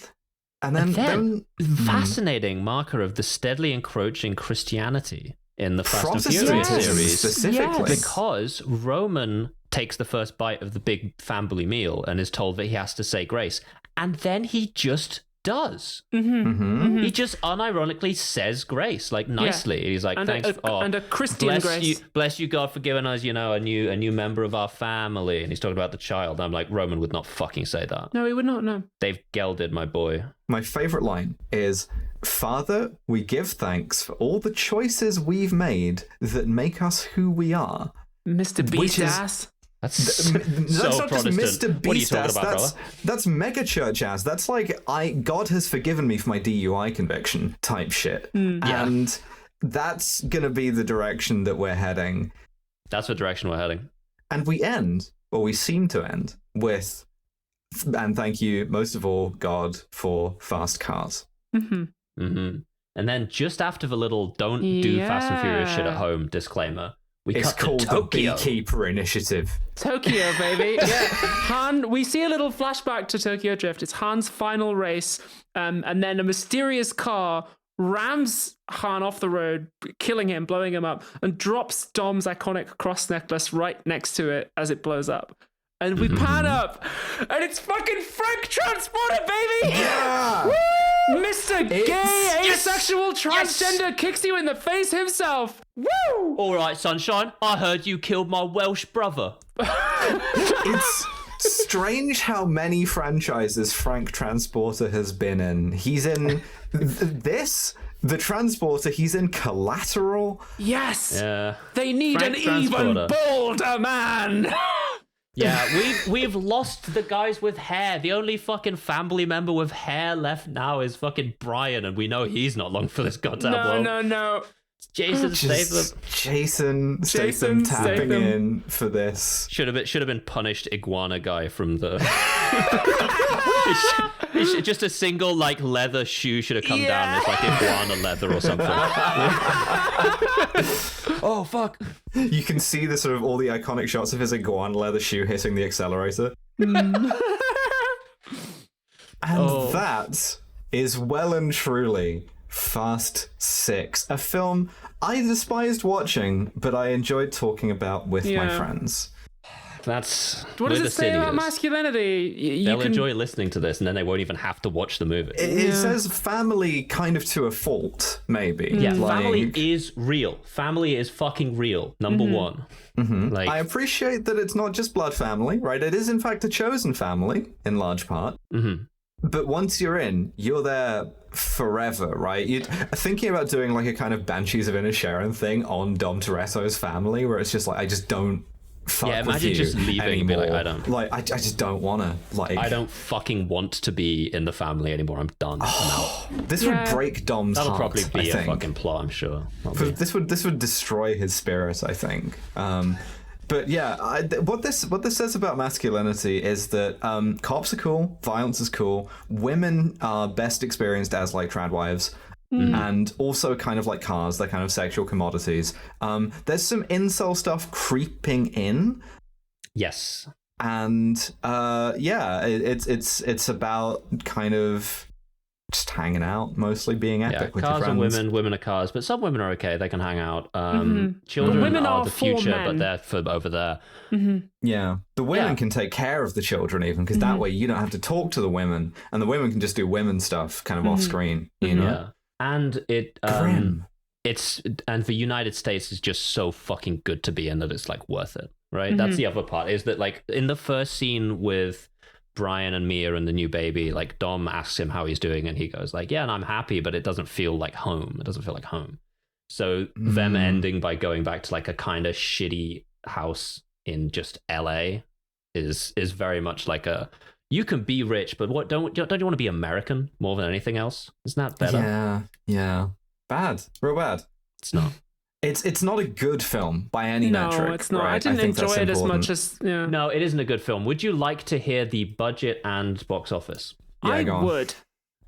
And then fascinating marker of the steadily encroaching Christianity in the Fast and Protestant Furious series. specifically. Yes. Because Roman takes the first bite of the big family meal and is told that he has to say grace. And then he just does. He just unironically says grace, like nicely. He's like, and thanks. and a Christian grace. Bless you, God, for giving us, a new member of our family. And he's talking about the child. I'm like, Roman would not fucking say that. No, he would not. No. They've gelded my boy. My favorite line is, Father, we give thanks for all the choices we've made that make us who we are. Mr. Beast ass. That's That's not Protestant. just Mr. Beast What are you talking ass. about, brother? That's mega church ass. That's like God has forgiven me for my DUI conviction type shit. And that's gonna be the direction that we're heading. That's what direction we're heading. And we seem to end with, and thank you most of all, God, for fast cars. And then just after the little don't do Fast and Furious shit at home discllaimer, It's called the Beekeeper Initiative. Tokyo, baby. Yeah. We see a little flashback to Tokyo Drift. It's Han's final race. And then a mysterious car rams Han off the road, killing him, blowing him up, and drops Dom's iconic cross necklace right next to it as it blows up. And we pan up, and it's fucking Frank Transporter, baby! Yeah! Mr. Gay, asexual, transgender kicks you in the face himself. Woo! All right, sunshine. I heard you killed my Welsh brother. It's strange how many franchises Frank Transporter has been in. He's in the Transporter. He's in Collateral. Yes. Yeah. They need Frank an Transporter. even bolder man. Yeah, we've lost the guys with hair. The only fucking family member with hair left now is fucking Brian, and we know he's not long for this goddamn world. No. Jason Statham. Jason Statham tapping in for this. Should have been punished iguana guy from the. Just a single like leather shoe should have come down. It's like iguana leather or something. Oh fuck! You can see the sort of all the iconic shots of his iguana leather shoe hitting the accelerator. And that is well and truly Fast 6, a film I despised watching, but I enjoyed talking about with my friends. That's what does it say about masculinity? They'll enjoy listening to this, and then they won't even have to watch the movie. It says family kind of to a fault, maybe. Yeah, family is real. Family is fucking real. Number one. Like, I appreciate that it's not just blood family, right? It is in fact a chosen family in large part. But once you're in, you're there forever, right? You're thinking about doing like a kind of Banshees of Inisherin thing on Dom Toretto's family, where it's just like, I just don't fuck with imagine you just leaving anymore. and be like, I don't. Like, I just don't want to. Like, I don't fucking want to be in the family anymore. I'm done. I'm out. This would break Dom's That'll heart, probably be I a think. fucking plot, I'm sure. This would destroy his spirit, I think. But yeah, what this says about masculinity is that cops are cool, violence is cool, women are best experienced as like trad wives, and also kind of like cars, they're kind of sexual commodities. There's some incel stuff creeping in. Yes. And it's about kind of just hanging out, mostly being epic with your cars friends. and women are cars, but some women are okay. They can hang out. Children women are are the for future, men. but they're for over there. Yeah, the women can take care of the children even, because that way you don't have to talk to the women, and the women can just do women stuff kind of off screen, you know? Yeah. And it Grim. and the United States is just so fucking good to be in that it's like worth it, right? That's the other part, is that like in the first scene with Brian and Mia and the new baby, like Dom asks him how he's doing, and he goes like, yeah, and I'm happy, but it doesn't feel like home. It doesn't feel like home. So them ending by going back to like a kind of shitty house in just LA is very much like a, you can be rich, but what don't you want to be American more than anything else? Isn't that better? Yeah. Bad. Real bad. It's not. It's not a good film by any metric. No, it's not. Right? I didn't think enjoy that's it as important. much as No, it isn't a good film. Would you like to hear the budget and box office? Yeah, I go on. would.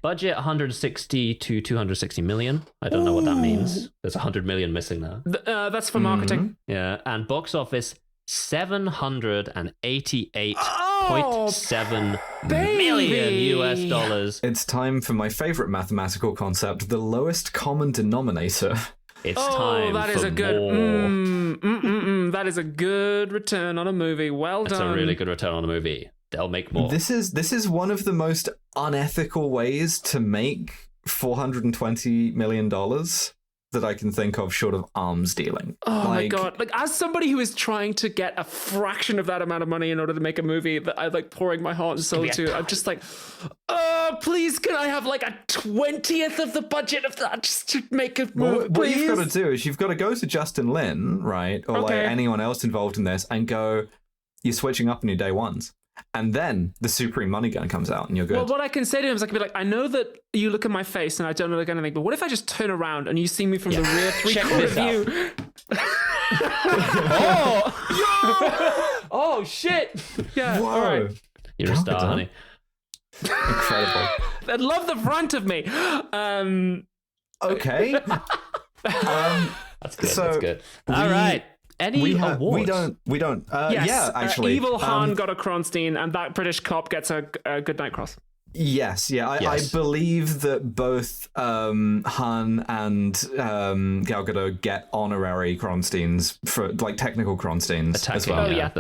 Budget 160 to 260 million. I don't know what that means. There's 100 million missing there. That's for marketing. Yeah, and box office 788 0.7 million US dollars. It's time for my favorite mathematical concept, the lowest common denominator. It's time that for is a good, more. that is a good return on a movie. Well That's done. a really good return on a movie. They'll make more. This is one of the most unethical ways to make $420 million that I can think of, short of arms dealing. Oh my god! Like, as somebody who is trying to get a fraction of that amount of money in order to make a movie that I like pouring my heart and soul to, I'm just like, oh, please, can I have like a 20th of the budget of that just to make a movie? What you've got to do is you've got to go to Justin Lin, right, or like anyone else involved in this, and go, you're switching up on your day ones. And then the Supreme Money Gun comes out and you're good. Well, what I can say to him is I can be like, I know that you look at my face and I don't look at anything, but what if I just turn around and you see me from the rear three-quarter view? Oh, shit. Yeah, Whoa. all right. You're a star, honey. Incredible. I love the front of me. Okay. That's good, so that's good. All right. Any awards? We don't. Yes, Yeah, actually. Evil Han got a Kronstein, and that British cop gets a Good Night Cross. Yes, yeah. I believe that both Han and Gal Gadot get honorary Kronsteins for like technical Kronsteins as well. Yeah.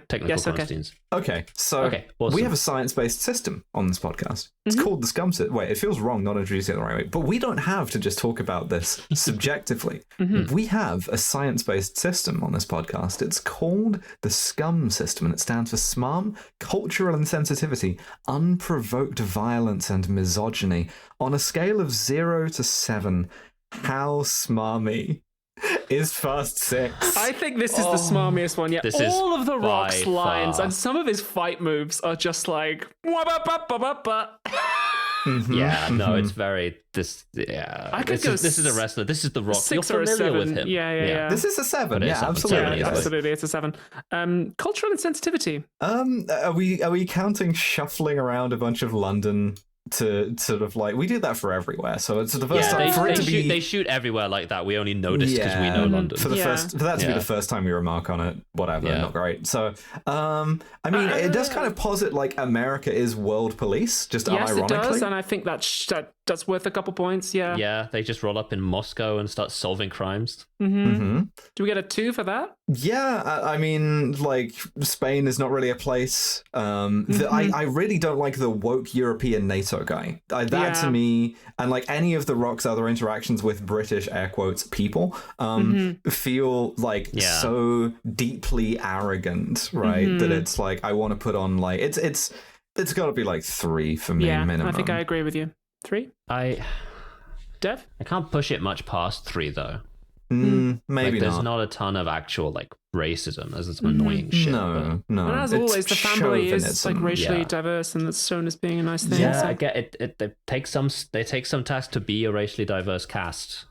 Technical Kronsteins. Okay, so awesome. we have a science-based system on this podcast. It's called the Scum System. Wait, it feels wrong not introducing it the right way, but we don't have to just talk about this subjectively. We have a science-based system on this podcast. It's called the Scum System, and it stands for SMARM, Cultural Insensitivity, Unprovoked Violence and Misogyny. On a scale of 0 to 7, how smarmy is Fast 6? I think this is the smarmiest one yet. All of The Rock's lines and some of his fight moves are just like... It's very... This is a wrestler. This is The Rock. 6 You're or a familiar 7. with him. Yeah. This is a 7. Yeah, absolutely. Absolutely, it's a 7. Cultural insensitivity. Are we counting shuffling around a bunch of London to sort of like, we do that for everywhere, so it's the first time for it to be... They shoot everywhere like that. We only noticed because we know London. For that to be the first time we remark on it, whatever, not great. So, I mean, it does kind of posit like America is world police, just unironically. Yes, it does, and I think that's worth a couple points. Yeah, they just roll up in Moscow and start solving crimes. Do we get a 2 for that? Yeah, I mean, like, Spain is not really a place. I really don't like the woke European NATO guy. To me, and like any of The Rock's other interactions with British, air quotes, people, feel like so deeply arrogant, right? That it's like, I want to put on like, it's got to be like 3 for me, minimum. I think I agree with you. 3? Dev? I can't push it much past 3 though. Maybe there's not a ton of actual like racism. There's some annoying shit. No. And as always, the family is like racially Yeah. diverse, and that's shown as being a nice thing. Yeah, so. I get it. They take some task to be a racially diverse cast.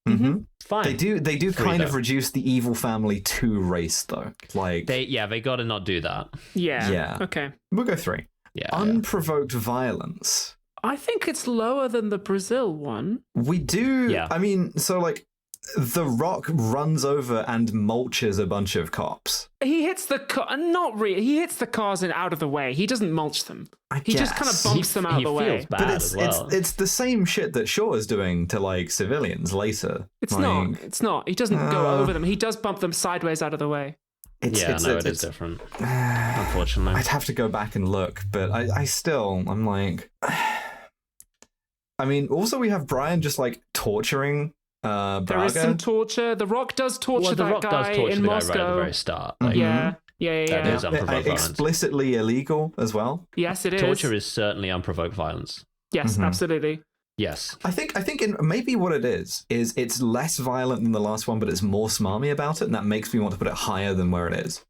Fine. They do 3 kind of though. reduce the evil family to race though. Like They gotta not do that. Yeah. Okay. we'll go 3. Yeah. Unprovoked violence. I think it's lower than the Brazil one. We do. Yeah. I mean, so like, The Rock runs over and mulches a bunch of cops. He hits the car, not really. He hits the cars and out of the way. He doesn't mulch them. He just kind of bumps them out of the way. Feels bad But as well. it's the same shit that Shaw is doing to like civilians later. It's like, not. It's not. He doesn't go over them. He does bump them sideways out of the way. It is different. Unfortunately, I'd have to go back and look, but I'm like, I mean, also we have Brian just like torturing Braga. There is some torture. The Rock does torture that guy in Moscow. Right at the very start. Yeah. That is unprovoked violence. Explicitly illegal as well. Yes, it is. Torture is certainly unprovoked violence. Yes, absolutely. Yes. I think maybe what it is it's less violent than the last one, but it's more smarmy about it, and that makes me want to put it higher than where it is.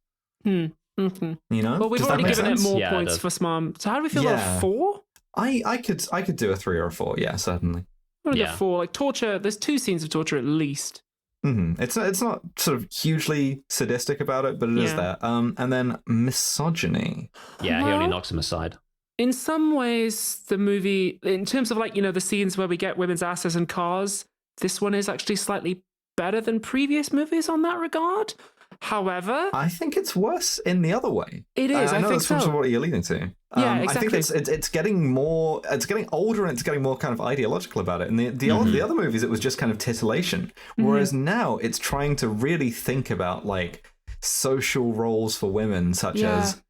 You know? Well, we've Does already that make given sense? it more points for Smarm. So how do we feel about a 4? I could do a 3 or a 4. Yeah, certainly. I'm gonna go 4. Like torture. There's 2 scenes of torture at least. It's not sort of hugely sadistic about it, but it is there. And then misogyny. Yeah, he only knocks him aside. In some ways, the movie, in terms of like, the scenes where we get women's asses and cars, this one is actually slightly better than previous movies on that regard. However, I think it's worse in the other way. It is. I know think that's sort so. of what you're leading to. Yeah, exactly. I think it's getting more. It's getting older and it's getting more kind of ideological about it. And the other movies, it was just kind of titillation. Whereas now it's trying to really think about like social roles for women, such as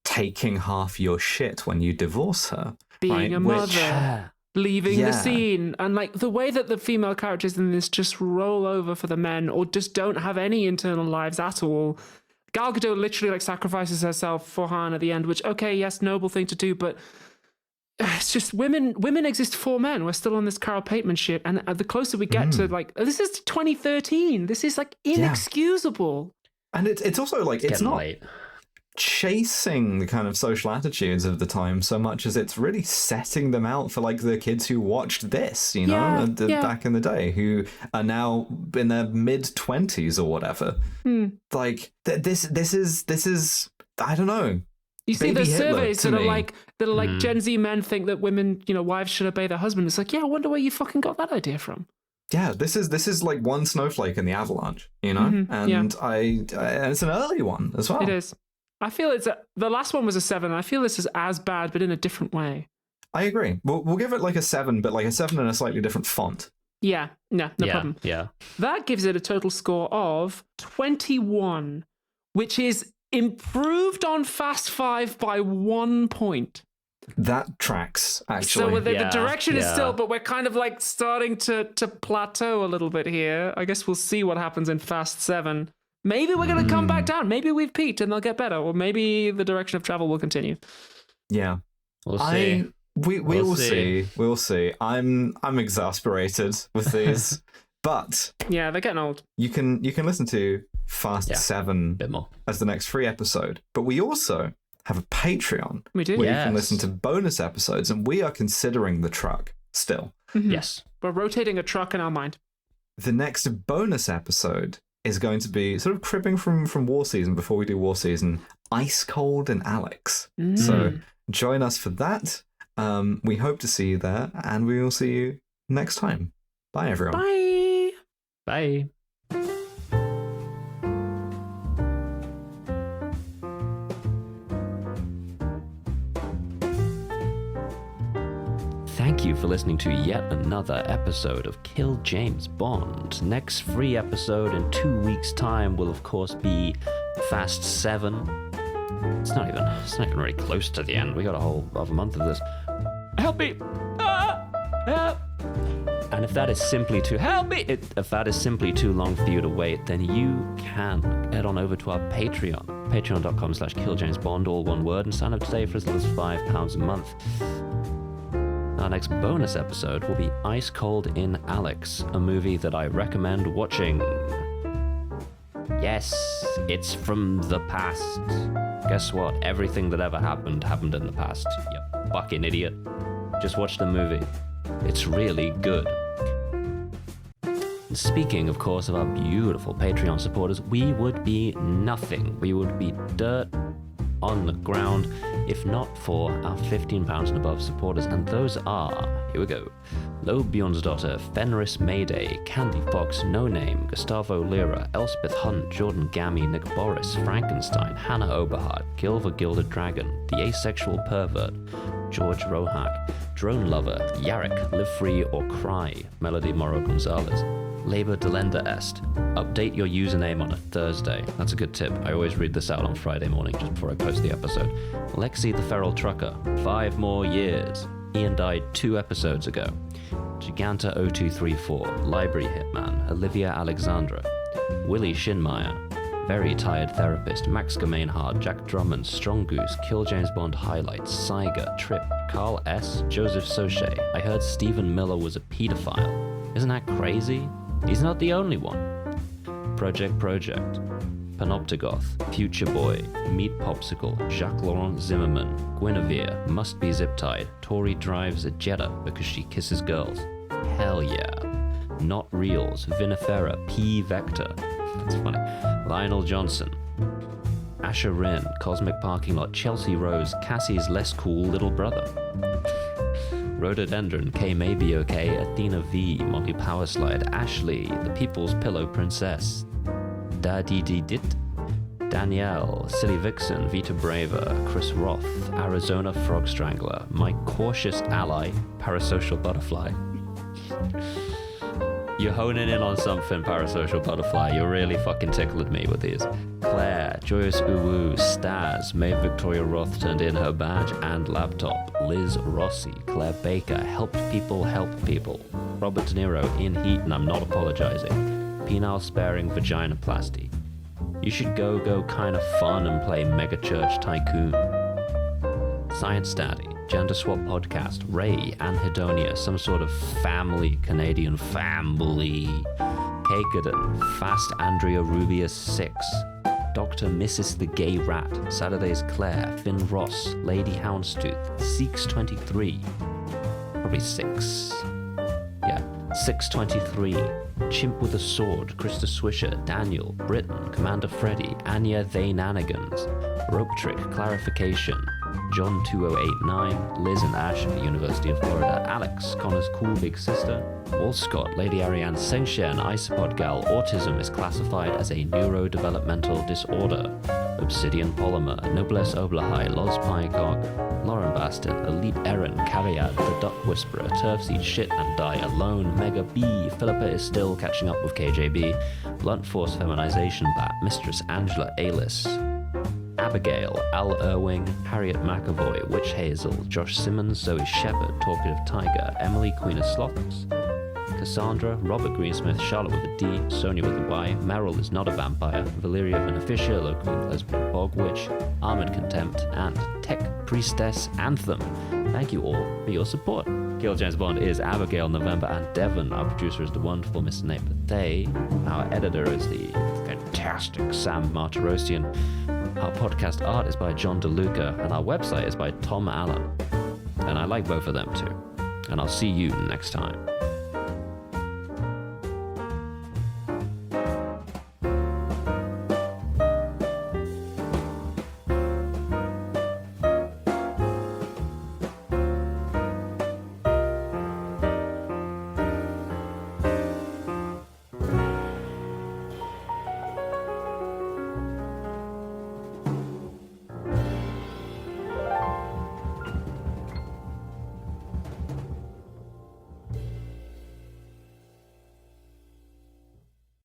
taking half your shit when you divorce her, being a mother, leaving the scene, and like the way that the female characters in this just roll over for the men or just don't have any internal lives at all. Gal Gadot literally like sacrifices herself for Han at the end, which, okay, yes, noble thing to do, but it's just women exist for men. We're still on this Carol Pateman shit, and the closer we get to like, this is 2013. This is like inexcusable. And it's also like it's not late. Chasing the kind of social attitudes of the time so much as it's really setting them out for like the kids who watched this, you know, back in the day, who are now in their mid-20s or whatever. Like this is I don't know. You see Baby those Hitler surveys to that are me. like Gen Z men think that women, you know, wives should obey their husband. It's like, yeah, I wonder where you fucking got that idea from. Yeah, this is like one snowflake in the avalanche, you know, and it's an early one as well. It is. I feel the last one was a 7. I feel this is as bad, but in a different way. I agree. We'll give it like a 7, but like a 7 in a slightly different font. Yeah, no problem. Yeah. That gives it a total score of 21, which is improved on Fast 5 by 1 point. That tracks, actually. So the direction is still, but we're kind of like starting to plateau a little bit here. I guess we'll see what happens in Fast 7. Maybe we're going to come back down. Maybe we've peaked and they'll get better. Or maybe the direction of travel will continue. Yeah. We'll see. We will see. We'll see. I'm exasperated with these. But yeah, they're getting old. You can listen to Fast 7 bit more as the next free episode. But we also have a Patreon. We do. Where you can listen to bonus episodes, and we are considering the truck still. Yes. We're rotating a truck in our mind. The next bonus episode is going to be sort of cribbing from War Season before we do War Season, Ice Cold and Alex. So join us for that. We hope to see you there, and we will see you next time. Bye, everyone. Bye. Bye. Thank you for listening to yet another episode of Kill James Bond. Next free episode in 2 weeks' time will, of course, be Fast 7. It's not even really close to the end. We got a whole other month of this. Help me! Help! And if that is simply too long for you to wait, then you can head on over to our Patreon, patreon.com/killjamesbond, all one word, and sign up today for as little as £5 a month. Our next bonus episode will be Ice Cold in Alex, a movie that I recommend watching. Yes, it's from the past. Guess what? Everything that ever happened in the past. You fucking idiot. Just watch the movie. It's really good. And speaking, of course, of our beautiful Patreon supporters, we would be nothing. We would be dirt on the ground if not for our £15 and above supporters, and those are, here we go, Lo Bjornsdottir, Fenris Mayday, Candy Fox, No Name, Gustavo Lira, Elspeth Hunt, Jordan Gammy, Nick Boris, Frankenstein, Hannah Oberhardt, Gilva Gilded Dragon, The Asexual Pervert, George Rohak, Drone Lover, Yarrick, Live Free or Cry, Melody Moro Gonzalez, Labor Delenda Est. Update your username on a Thursday. That's a good tip. I always read this out on Friday morning just before I post the episode. Lexi the Feral Trucker. 5 more years. Ian died 2 episodes ago. Giganta 0234. Library Hitman. Olivia Alexandra. Willie Shinmeyer. Very Tired Therapist. Max Gamainhard. Jack Drummond. Strong Goose. Kill James Bond Highlights. Saiga. Trip. Carl S. Joseph Soche. I heard Stephen Miller was a pedophile. Isn't that crazy? He's not the only one. Project, Panoptigoth, Future Boy, Meat Popsicle, Jacques-Laurent Zimmerman, Guinevere, Must Be Zip-Tied, Tori drives a Jetta because she kisses girls. Hell yeah. Not Reals, Vinifera, P. Vector. That's funny. Lionel Johnson. Asher Rin, Cosmic Parking Lot, Chelsea Rose, Cassie's less cool little brother. Rhododendron, K May Be Okay, Athena V, Molly Powerslide, Ashley, The People's Pillow Princess, Da Dee Dee Dit, Danielle, Silly Vixen, Vita Brava, Chris Roth, Arizona Frog Strangler, My Cautious Ally, Parasocial Butterfly. You're honing in on something, Parasocial Butterfly. You're really fucking tickling me with these. Claire, Joyous Uwu, Staz, Maeve Victoria Roth turned in her badge and laptop. Liz Rossi, Claire Baker, Help People, Robert De Niro, In Heat, and I'm not apologizing. Penile Sparing Vaginoplasty. You should go kinda fun and play Mega Church Tycoon. Science Daddy, Gender Swap Podcast, Ray, Anhedonia, some sort of family, Canadian family. Kagadon, Fast Andrea Rubius 6. Dr. Mrs. the Gay Rat, Saturday's Claire, Finn Ross, Lady Houndstooth, Seeks23. Probably 6. Yeah, 623. Chimp with a Sword, Krista Swisher, Daniel, Britton, Commander Freddy, Anya They Nanigans, Rope Trick, Clarification, John 2089, Liz and Ash at the University of Florida, Alex, Connor's cool big sister, Walscott, Lady Ariane Sengshen, Isopod Gal, Autism is classified as a neurodevelopmental disorder, Obsidian Polymer, Noblesse Oblahai, Loz Pycock, Lauren Baston, Elite Erin, Cariad, The Duck Whisperer, Turfs Eat Shit and Die Alone, Mega B, Philippa is still catching up with KJB, Blunt Force Feminization Bat, Mistress Angela Alis, Abigail, Al Irwing, Harriet McAvoy, Witch Hazel, Josh Simmons, Zoe Shepherd, Talkative Tiger, Emily Queen of Sloths, Cassandra, Robert Greensmith, Charlotte with a D, Sonia with a Y, Meryl is not a vampire, Valeria Beneficia, Local Lesbian Bog Witch, Armored Contempt, and Tech Priestess Anthem. Thank you all for your support. Gail James Bond is Abigail, November, and Devon. Our producer is the wonderful Mr. Nate Pathay. Our editor is the fantastic Sam Martirosian. Our podcast art is by John DeLuca, and our website is by Tom Allen. And I like both of them too. And I'll see you next time.